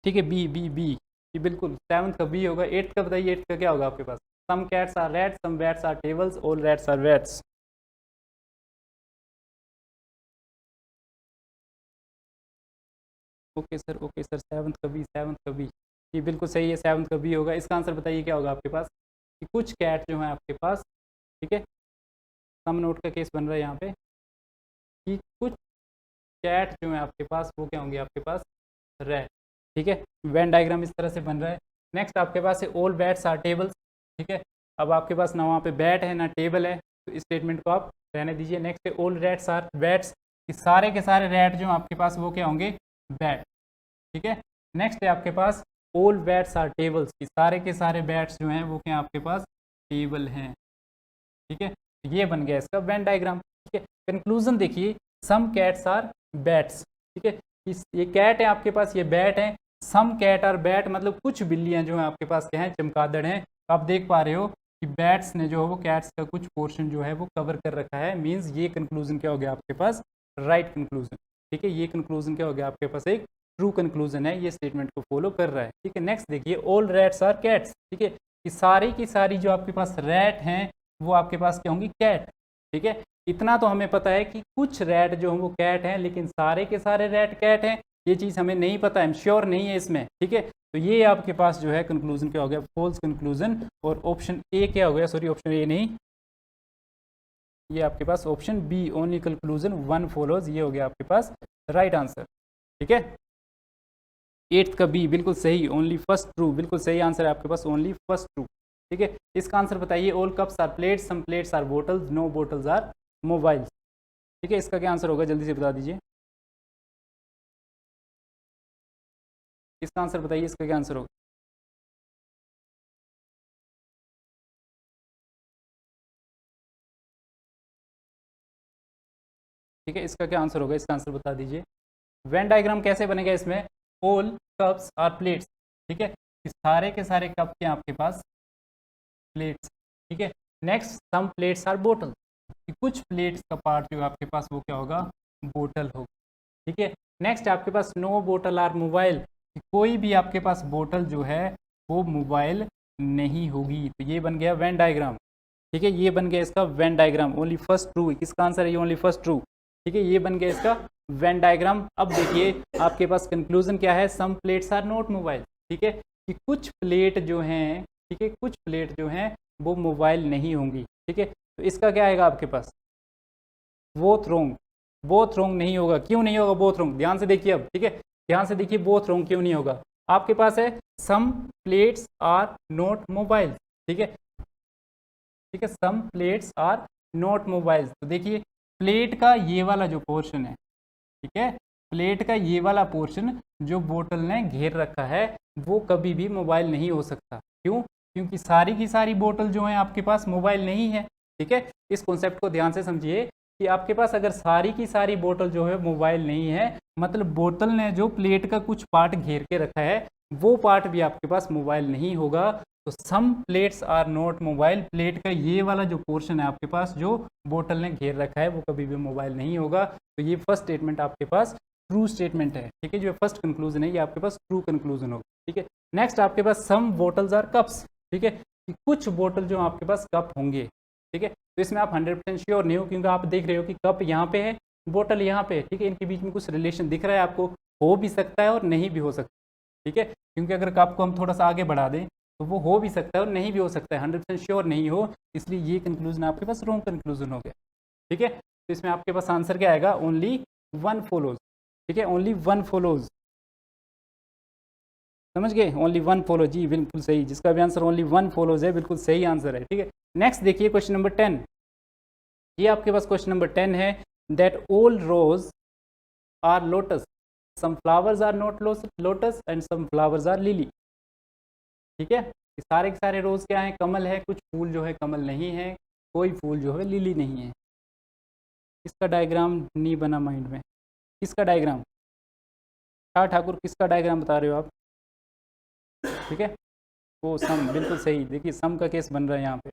ठीक है, बी बी बी, ये बिल्कुल 7th का बी होगा। 8th का बताइए, 8th का क्या होगा आपके पास। Some cats are rats, some bats are tables, all rats are rats. Okay sir, okay sir, 7th का बी, 7th का बी, ये बिल्कुल सही है, 7th का बी होगा। इसका आंसर बताइए क्या होगा आपके पास, कि कुछ कैट जो है आपके पास, ठीक है, सम नोट का केस बन रहा है यहाँ पे, कि कुछ कैट जो है आपके पास वो क्या होंगे आपके पास, रैट। ठीक है, वेन डायग्राम इस तरह से बन रहा है। नेक्स्ट आपके पास है ऑल बैट्स आर टेबल्स। ठीक है, अब आपके पास ना वहाँ पे बैट है ना टेबल है, तो इस स्टेटमेंट को आप रहने दीजिए। नेक्स्ट है ऑल रैट्स आर बैट्स, कि सारे के सारे रैट जो आपके पास वो क्या होंगे, बैट। ठीक है, नेक्स्ट है आपके पास ऑल बैट्स आर टेबल्स, कि सारे के सारे बैट्स जो हैं वो क्या आपके पास टेबल हैं। ठीक है, ये बन गया इसका वेन डायग्राम। ठीक है, कंक्लूजन देखिए, सम कैट्स आर बैट्स। ठीक है, ये कैट है आपके पास, ये बैट है। सम कैट आर बैट, मतलब कुछ बिल्लियां जो हैं आपके पास क्या हैं, चमगादड़ हैं। तो आप देख पा रहे हो कि बैट्स ने जो है वो कैट्स का कुछ पोर्शन जो है वो कवर कर रखा है, मीन्स ये कंक्लूजन क्या हो गया आपके पास, राइट कंक्लूजन। ठीक है, ये कंक्लूजन क्या हो गया आपके पास, एक ट्रू कंक्लूजन है, ये स्टेटमेंट को फॉलो कर रहा है। ठीक है, नेक्स्ट देखिए, ऑल रैट्स आर कैट्स। ठीक है, कि सारी की सारी जो आपके पास रैट हैं वो आपके पास क्या होंगी, कैट। ठीक है, इतना तो हमें पता है कि कुछ रैट जो हैं वो कैट हैं, लेकिन सारे के सारे रैट कैट हैं, ये चीज़ हमें नहीं पता है, श्योर नहीं है इसमें। ठीक है, तो ये आपके पास जो है कंक्लूजन क्या हो गया, फॉल्स कंक्लूजन। और ऑप्शन ए क्या हो गया, सॉरी ऑप्शन ए नहीं, ये आपके पास option B, only conclusion one follows, ये हो गया आपके पास राइट आंसर। ठीक है, 8th का बी बिल्कुल सही, ओनली फर्स्ट ट्रू, बिल्कुल सही आंसर है आपके पास, ओनली फर्स्ट ट्रू। ठीक है, इसका आंसर बताइए, all cups are plates, some plates are bottles, no bottles are mobiles. ठीक है, इसका क्या आंसर होगा, जल्दी से बता दीजिए। इसका आंसर बताइए, इसका क्या आंसर होगा। ठीक है, इसका क्या आंसर होगा, इसका आंसर बता दीजिए। वेन डायग्राम कैसे बनेगा इसमें, ऑल कप्स आर प्लेट्स। ठीक है, इस सारे के सारे कप के आपके पास प्लेट्स। ठीक है, next some plates are bottle, कुछ प्लेट्स का पार्ट जो आपके पास वो क्या होगा, बोतल होगा। ठीक है, नेक्स्ट आपके पास नो बोतल आर मोबाइल, कोई भी आपके पास बोतल जो है वो मोबाइल नहीं होगी। तो ये बन गया वेन डायग्राम। ठीक है, ये बन गया इसका Venn diagram, only first true. किसका आंसर है ये, ओनली फर्स्ट ट्रू। ठीक है, ये बन गया इसका वेन डायग्राम। अब देखिए आपके पास कंक्लूजन क्या है, सम प्लेट्स आर नॉट मोबाइल। ठीक है, कि कुछ प्लेट जो हैं, ठीक है, कुछ प्लेट जो हैं वो मोबाइल नहीं होंगी। ठीक है, तो इसका क्या आएगा आपके पास, बोथ रोंग। बोथ रोंग नहीं होगा, क्यों नहीं होगा बोथ रोंग, ध्यान से देखिए अब। ठीक है, ध्यान से देखिए, बोथ रोंग क्यों नहीं होगा। आपके पास है सम प्लेट्स आर नॉट मोबाइल। ठीक है, ठीक है, सम प्लेट्स आर नॉट मोबाइल। तो देखिए प्लेट का ये वाला जो पोर्शन है, ठीक है, प्लेट का ये वाला पोर्शन जो बोतल ने घेर रखा है वो कभी भी मोबाइल नहीं हो सकता। क्यों, क्योंकि सारी की सारी बोतल जो है आपके पास मोबाइल नहीं है। ठीक है, इस कॉन्सेप्ट को ध्यान से समझिए कि आपके पास अगर सारी की सारी बोतल जो है मोबाइल नहीं है, मतलब बोतल ने जो प्लेट का कुछ पार्ट घेर के रखा है वो पार्ट भी आपके पास मोबाइल नहीं होगा। तो some plates are not mobile, plate का ये वाला जो पोर्शन है आपके पास जो बोतल ने घेर रखा है वो कभी भी मोबाइल नहीं होगा। तो ये फर्स्ट स्टेटमेंट आपके पास ट्रू स्टेटमेंट है। ठीक है, जो फर्स्ट कंक्लूजन है ये आपके पास ट्रू कंक्लूजन होगा। ठीक है, नेक्स्ट आपके पास सम बोटल्स आर कप्स। ठीक है, कि कुछ बोतल जो आपके पास कप होंगे। ठीक है, तो इसमें आप 100% श्योर नहीं हो, क्योंकि आप देख रहे हो कि कप यहाँ पे है, बोतल यहाँ पे है। ठीक है, इनके बीच में कुछ रिलेशन दिख रहा है आपको, हो भी सकता है और नहीं भी हो सकता। ठीक है, क्योंकि अगर कप को हम थोड़ा सा आगे बढ़ा दें तो वो हो भी सकता है और नहीं भी हो सकता है, 100% श्योर नहीं हो, इसलिए ये कंक्लूजन आपके पास रॉन्ग कंक्लूजन हो गया। ठीक है, तो इसमें आपके पास आंसर क्या आएगा, ओनली वन फॉलोज। ठीक है, ओनली वन फॉलोज, समझ गए, ओनली वन फॉलो, जी बिल्कुल सही, जिसका भी आंसर ओनली वन फॉलोज है, बिल्कुल सही आंसर है। ठीक है, नेक्स्ट देखिए क्वेश्चन नंबर 10, ये आपके पास क्वेश्चन नंबर 10 है, that all rose are lotus, some flowers are not lotus and some flowers are lily. ठीक है, सारे के सारे रोज क्या है, कमल है, कुछ फूल जो है कमल नहीं है, कोई फूल जो है लिली नहीं है। इसका डायग्राम नहीं बना माइंड में, किसका डायग्राम, हाँ ठाकुर किसका डायग्राम बता रहे हो आप। ठीक है, वो सम, बिल्कुल सही, देखिए सम का केस बन रहा है यहाँ पे।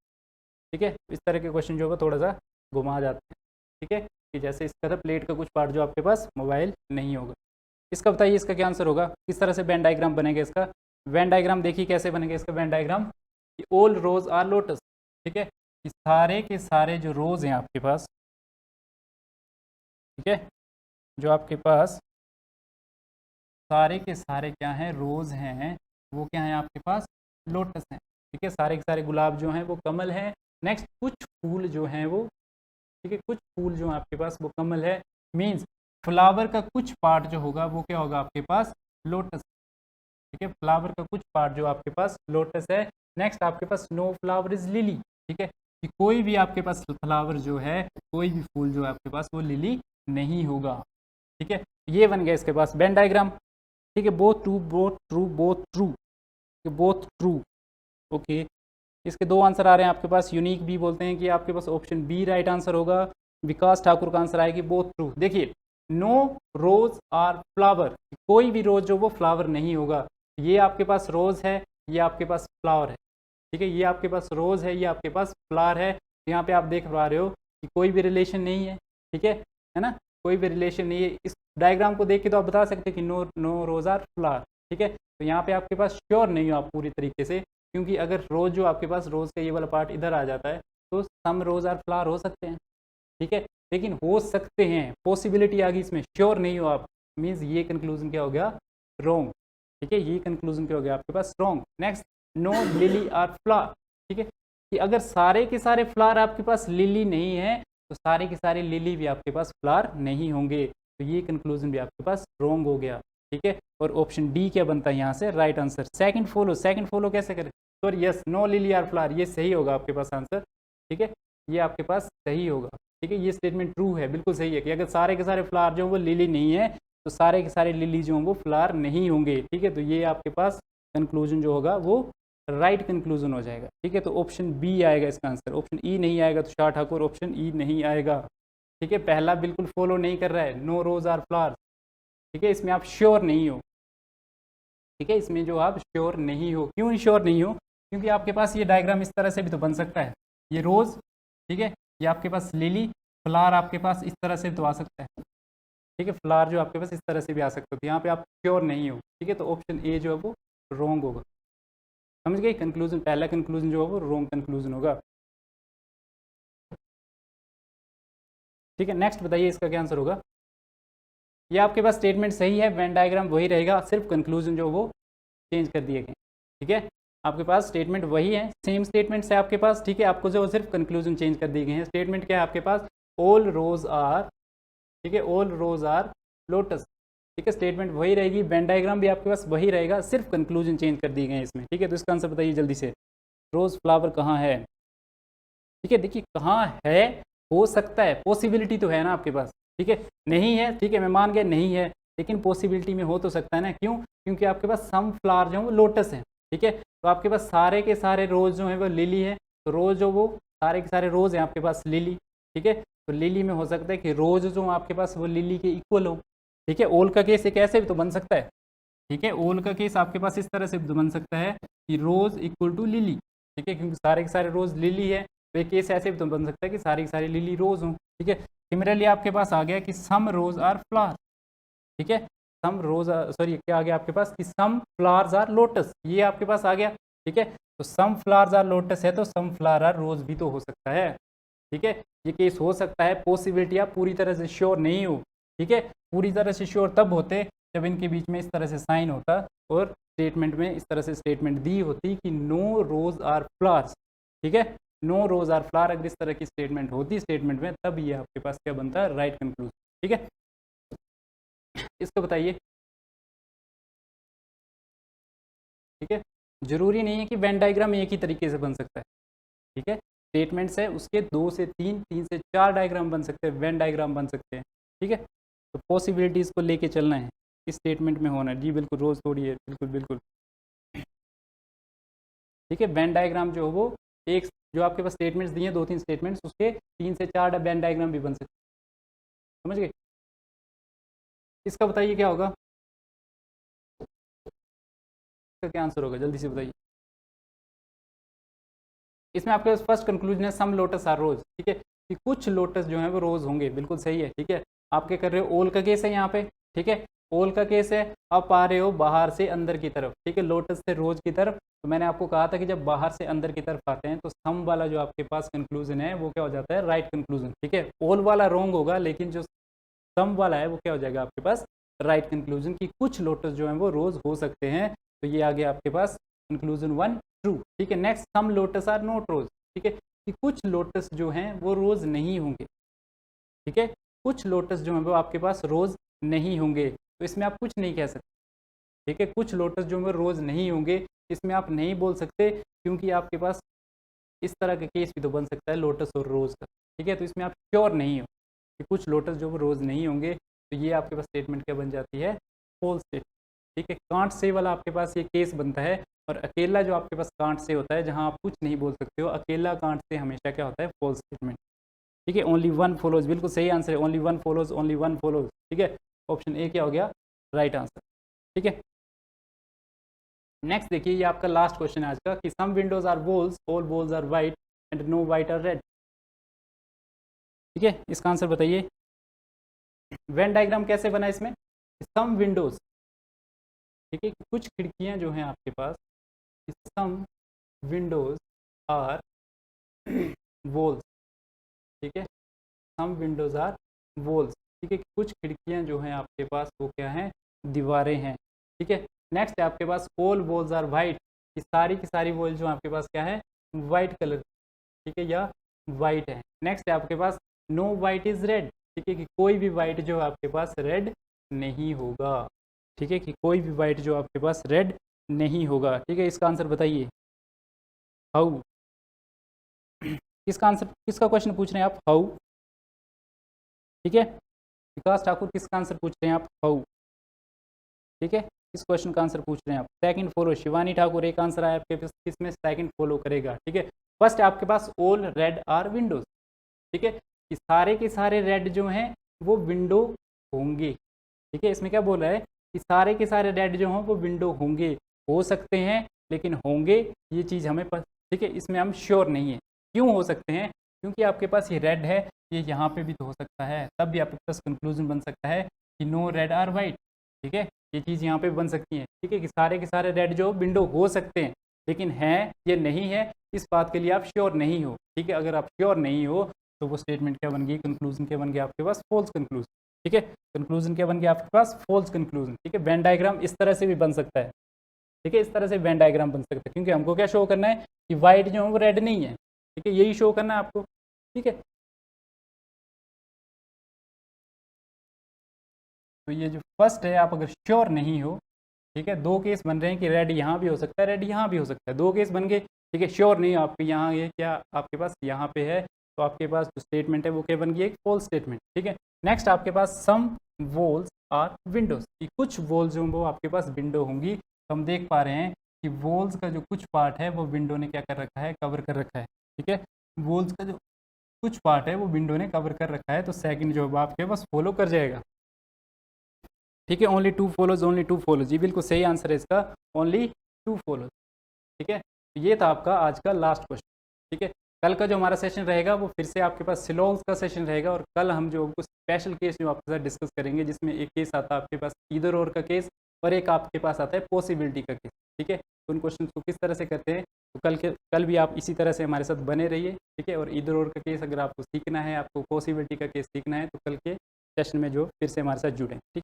ठीक है, इस तरह के क्वेश्चन जो होगा थोड़ा सा घुमा जाते हैं। ठीक है, कि जैसे इसका था प्लेट का कुछ पार्ट जो आपके पास मोबाइल नहीं होगा। इसका बताइए इसका क्या आंसर होगा, किस तरह से वेन डायग्राम बनेगा इसका। वेन डायग्राम देखिए कैसे बनेगा इसका वेन डायग्राम, कि ऑल रोज आर लोटस। ठीक है, कि सारे के सारे जो रोज हैं आपके पास, ठीक है, जो आपके पास सारे के सारे क्या हैं, रोज हैं, वो क्या है आपके पास, लोटस हैं। ठीक है, सारे के सारे गुलाब जो हैं वो कमल हैं। नेक्स्ट कुछ फूल जो हैं वो, ठीक है, कुछ फूल जो आपके पास वो कमल है, मीन्स फ्लावर का कुछ पार्ट जो होगा वो क्या होगा आपके पास, लोटस। ठीक है, फ्लावर का कुछ पार्ट जो आपके पास लोटस है। नेक्स्ट आपके पास नो फ्लावर इज लिली। ठीक है, कि कोई भी आपके पास फ्लावर जो है, कोई भी फूल जो है आपके पास वो लिली नहीं होगा। ठीक है, ये बन गया इसके पास वेन डायग्राम। ठीक है, both true both true both true, both true. Okay, इसके दो आंसर आ रहे हैं आपके पास, यूनिक भी बोलते हैं कि आपके पास ऑप्शन बी राइट आंसर होगा। विकास ठाकुर का आंसर आएगी बोथ ट्रू। देखिए, नो रोज आर फ्लावर, कोई भी रोज जो वो फ्लावर नहीं होगा। ये आपके पास रोज है, ये आपके पास फ्लावर है। ठीक है, ये आपके पास रोज है, ये आपके पास फ्लावर है। यहाँ पे आप देख पा रहे हो कि कोई भी रिलेशन नहीं है। ठीक है ना, कोई भी रिलेशन नहीं है। इस डायग्राम को देख के तो आप बता सकते हैं कि नो रोज आर फ्लावर। ठीक है, तो यहाँ पे आपके पास श्योर नहीं हो आप पूरी तरीके से, क्योंकि अगर रोज जो आपके पास रोज का ये वाला पार्ट इधर आ जाता है तो सम रोज आर फ्लावर हो सकते हैं। ठीक है, लेकिन हो सकते हैं, पॉसिबिलिटी आ गई इसमें, श्योर नहीं हो आप, मीन्स ये कंक्लूजन क्या हो गया, रॉन्ग। ठीक है, ये कंक्लूजन क्या हो गया आपके पास, wrong. Next, no lily are flower. ठीक है, कि अगर सारे के सारे फ्लावर आपके पास लिली नहीं है तो सारे के सारे लिली भी आपके पास फ्लावर नहीं होंगे, तो ये कंक्लूजन भी आपके पास रॉन्ग हो गया। ठीक है, और ऑप्शन डी क्या बनता है यहाँ से right answer, second follow. Second follow कैसे करें, sorry yes, no lily are flower, ये सही होगा आपके पास आंसर। ठीक है, ये आपके पास सही होगा। ठीक है, ये स्टेटमेंट ट्रू है, बिल्कुल सही है, कि अगर सारे के सारे फ्लावर जो वो लिली नहीं है तो सारे के सारे लिली जो वो फ्लावर नहीं होंगे। ठीक है, तो ये आपके पास कंक्लूजन जो होगा वो राइट कंक्लूजन हो जाएगा। ठीक है, तो ऑप्शन बी आएगा इसका आंसर, ऑप्शन ई नहीं आएगा। तो शाह ठाकुर ऑप्शन ई नहीं आएगा। ठीक है, पहला बिल्कुल फॉलो नहीं कर रहा है, नो रोज आर फ्लावर। ठीक है, इसमें आप श्योर नहीं हो। ठीक है, इसमें जो आप श्योर नहीं हो, क्यों श्योर नहीं हो, क्योंकि आपके पास ये डायग्राम इस तरह से भी तो बन सकता है, ये रोज, ठीक है, ये आपके पास लिली, फ्लावर आपके पास इस तरह से तो आ सकता है। ठीक है, फ्लावर जो आपके पास इस तरह से भी आ सकता है, तो यहाँ पे आप श्योर नहीं हो। ठीक है, तो ऑप्शन ए जो है वो रॉन्ग होगा। समझ गए, कंक्लूजन, पहला कंक्लूजन जो है वो रॉन्ग कंक्लूजन होगा। ठीक है, नेक्स्ट बताइए इसका क्या आंसर होगा। ये आपके पास स्टेटमेंट सही है, वेन डायग्राम वही रहेगा, सिर्फ कंक्लूजन जो वो चेंज कर दिए गए। ठीक है, आपके पास स्टेटमेंट वही है, सेम स्टेटमेंट्स है आपके पास। ठीक है, आपको जो सिर्फ कंक्लूजन चेंज कर दिए गए हैं। स्टेटमेंट क्या है आपके पास, ऑल रोज आर, ठीक है, ऑल रोज आर लोटस। ठीक है, स्टेटमेंट वही रहेगी, वेन डायग्राम भी आपके पास वही रहेगा, सिर्फ कंक्लूजन चेंज कर दिए गए हैं इसमें। ठीक है, तो इसका आंसर बताइए जल्दी से, रोज फ्लावर कहाँ है। ठीक है, देखिए कहाँ है, हो सकता है, पॉसिबिलिटी तो है ना आपके पास। ठीक है, नहीं है, ठीक है, मैं मान गया नहीं है, लेकिन पॉसिबिलिटी में हो तो सकता है ना, क्यों, क्योंकि आपके पास सम फ्लावर जो है वो लोटस है। ठीक है, तो आपके पास सारे के सारे रोज जो है वो लिली है, तो रोज जो वो सारे के सारे रोज हैं आपके पास लिली। ठीक है, तो लिली में हो सकता है कि रोज जो आपके पास वो लिली के इक्वल हो। ठीक है, ओल का केस एक ऐसे भी तो बन सकता है। ठीक है, ओल का केस आपके पास इस तरह से बन सकता है कि रोज इक्वल टू लिली। ठीक है, क्योंकि सारे के सारे रोज लिली है, तो एक केस ऐसे भी तो बन सकता है कि सारी की सारी लिली रोज हों। ठीक है, सिमिलरली आपके पास आ गया कि सम रोज आर फ्लावर। ठीक है, सम रोज, सॉरी क्या आ गया आपके पास कि सम फ्लावर्स आर लोटस, ये आपके पास आ गया। ठीक है, तो सम फ्लावर्स आर लोटस है तो सम फ्लावर आर रोज भी तो हो सकता है। ठीक है, ये केस हो सकता है, पॉसिबिलिटी आप पूरी तरह से श्योर नहीं हो। ठीक है, पूरी तरह से श्योर तब होते जब इनके बीच में इस तरह से साइन होता और स्टेटमेंट में इस तरह से स्टेटमेंट दी होती कि नो रोज आर फ्लावर्स, ठीक है, नो रोज आर फ्लावर, अगर इस तरह की स्टेटमेंट होती स्टेटमेंट में, तब ये आपके पास क्या बनता है, राइट कंक्लूजन। ठीक है, इसको बताइए। ठीक है, जरूरी नहीं है कि वेन डायग्राम एक ही तरीके से बन सकता है। ठीक है, स्टेटमेंट्स है उसके 2 से 3, 3 से 4 डायग्राम बन सकते हैं, वेन डायग्राम बन सकते हैं। ठीक है, तो पॉसिबिलिटीज़ को लेके चलना है, इस स्टेटमेंट में होना है। जी बिल्कुल, रोज़ थोड़ी है, बिल्कुल बिल्कुल। ठीक है, वेन डायग्राम जो हो वो एक, जो आपके पास स्टेटमेंट्स दिए 2-3 स्टेटमेंट्स, उसके 3 से 4 वेन डायग्राम भी बन सकते हैं। समझ गए? इसका बताइए क्या होगा, इसका क्या आंसर होगा, जल्दी से बताइए। इसमें आपके पास फर्स्ट कंक्लूजन है सम लोटस आर रोज। ठीक है, कि कुछ लोटस जो है वो रोज होंगे, बिल्कुल सही है। ठीक है, आप क्या कर रहे हो, ओल का केस है यहाँ पे। ठीक है, ओल का केस है, आप आ रहे हो बाहर से अंदर की तरफ। ठीक है, लोटस से रोज की तरफ। तो मैंने आपको कहा था कि जब बाहर से अंदर की तरफ आते हैं तो सम वाला जो आपके पास कंक्लूजन है वो क्या हो जाता है, राइट कंक्लूजन। ठीक है, ओल वाला रॉन्ग होगा, लेकिन जो सम वाला है वो क्या हो जाएगा आपके पास, राइट कंक्लूजन। की कुछ लोटस जो है वो रोज हो सकते हैं। तो ये आ गया आपके पास कंक्लूजन 1 ट्रू। ठीक है, next, some lotus are not rose. ठीक है, कि कुछ लोटस जो हैं वो रोज नहीं होंगे। ठीक है, कुछ लोटस जो हैं वो आपके पास रोज नहीं होंगे, तो इसमें आप कुछ नहीं कह सकते। ठीक है, कुछ लोटस जो हैं रोज नहीं होंगे, इसमें आप नहीं बोल सकते, क्योंकि आपके पास इस तरह का केस भी तो बन सकता है लोटस और रोज का। ठीक है, तो इसमें आप श्योर नहीं हो कि कुछ लोटस जो वो रोज नहीं होंगे, तो ये आपके पास स्टेटमेंट क्या बन जाती है, फॉल्स स्टेटमेंट। ठीक है, कांट से वाला आपके पास ये केस बनता है, और अकेला जो आपके पास कांट से होता है जहां आप कुछ नहीं बोल सकते हो, अकेला कांट से हमेशा क्या होता है, फॉल्स स्टेटमेंट। ठीक है, ओनली वन फॉलोज, बिल्कुल सही आंसर है, only one follows, only one follows. ठीक है, ऑप्शन ए क्या हो गया, राइट आंसर। ठीक है, नेक्स्ट देखिए, ये आपका लास्ट क्वेश्चन है आज का, कि some windows are walls, all walls are white and no white are red. ठीक है, इसका आंसर बताइए। वेन डायग्राम कैसे बना इसमें, सम विंडोज। ठीक है, कुछ खिड़कियां जो हैं आपके पास, सम विंडोज आर वॉल्स। ठीक है, सम विंडोज आर वॉल्स। ठीक है, कुछ खिड़कियां जो हैं आपके पास वो क्या हैं, दीवारें हैं। ठीक है, नेक्स्ट है आपके पास ऑल वॉल्स आर वाइट, की सारी वॉल जो आपके पास क्या है, वाइट कलर। ठीक है, या वाइट है। नेक्स्ट है आपके पास नो वाइट इज रेड। ठीक है, कि कोई भी वाइट जो आपके पास रेड नहीं होगा। ठीक है, कि कोई भी वाइट जो आपके पास रेड नहीं होगा। ठीक है, इसका आंसर बताइए, हाउ। किसका आंसर, किसका क्वेश्चन पूछ रहे हैं आप, हाउ। ठीक है, विकास ठाकुर किसका आंसर पूछ रहे हैं आप, हाउ। ठीक है, इस क्वेश्चन का आंसर पूछ रहे हैं आप। सेकंड फॉलो, शिवानी ठाकुर, एक आंसर आया आपके पास, किसमें सेकंड फॉलो करेगा। ठीक है, फर्स्ट आपके पास ऑल रेड आर विंडोज। ठीक है, कि सारे के सारे रेड जो हैं वो विंडो होंगे। ठीक है, इसमें क्या बोल रहा है, कि सारे के सारे रेड जो हों वो विंडो होंगे, हो सकते हैं लेकिन होंगे, ये चीज़ हमें ठीक है, इसमें हम श्योर नहीं है। क्यों हो सकते हैं, क्योंकि आपके पास ये रेड है, ये यहाँ पे भी तो हो सकता है, तब भी आपके पास कंक्लूजन बन सकता है कि नो रेड आर वाइट। ठीक है, ये चीज़ यहाँ पे बन सकती है। ठीक है, कि सारे के सारे रेड जो विंडो हो सकते हैं, लेकिन हैं ये नहीं है, इस बात के लिए आप श्योर नहीं हो। ठीक है, अगर आप श्योर नहीं हो तो वो स्टेटमेंट क्या बन गई, कंक्लूजन क्या बन गया आपके पास, फॉल्स कंक्लूजन। ठीक है, कंक्लूजन क्या बन गया आपके पास, फॉल्स कंक्लूजन। ठीक है, वेन डायग्राम इस तरह से भी बन सकता है। ठीक है, इस तरह से वेन डायग्राम बन सकता है, क्योंकि हमको क्या शो करना है कि वाइट जो है वो रेड नहीं है। ठीक है, यही शो करना है आपको। ठीक है, तो ये जो फर्स्ट है, आप अगर श्योर नहीं हो, ठीक है, दो केस बन रहे हैं कि रेड यहाँ भी हो सकता है, रेड यहाँ भी हो सकता है, दो केस बन गए। ठीक है, श्योर नहीं हो आपके यहाँ, ये क्या आपके पास यहाँ पे है, तो आपके पास जो स्टेटमेंट है वो क्या बन गई, एक फॉल्स स्टेटमेंट। ठीक है, नेक्स्ट आपके पास सम वॉल्स आर विंडोज, कि कुछ वॉल्स जो वो आपके पास विंडो होंगी। तो हम देख पा रहे हैं कि वॉल्स का जो कुछ पार्ट है वो विंडो ने क्या कर रखा है, कवर कर रखा है। ठीक है, वॉल्स का जो कुछ पार्ट है वो विंडो ने कवर कर रखा है, तो सेकंड जो आपके पास फॉलो कर जाएगा। ठीक है, only two follows, only two follows, ये बिल्कुल सही आंसर है इसका, ओनली टू फॉलोज। ठीक है, ये था आपका आज का लास्ट क्वेश्चन। ठीक है, कल का जो हमारा सेशन रहेगा वो फिर से आपके पास सिलॉग्स का सेशन रहेगा, और कल हम जो कुछ स्पेशल केस जो आपके साथ डिस्कस करेंगे, जिसमें एक केस आता है आपके पास ईदर और का केस, और एक आपके पास आता है पॉसिबिलिटी का केस। ठीक है, उन क्वेश्चन को किस तरह से करते हैं, तो कल भी आप इसी तरह से हमारे साथ बने रहिए। ठीक है, और ईदर और का केस अगर आपको सीखना है, आपको पॉसिबिलिटी का केस सीखना है, तो कल के सेशन में जो फिर से हमारे साथ जुड़ें। ठीक।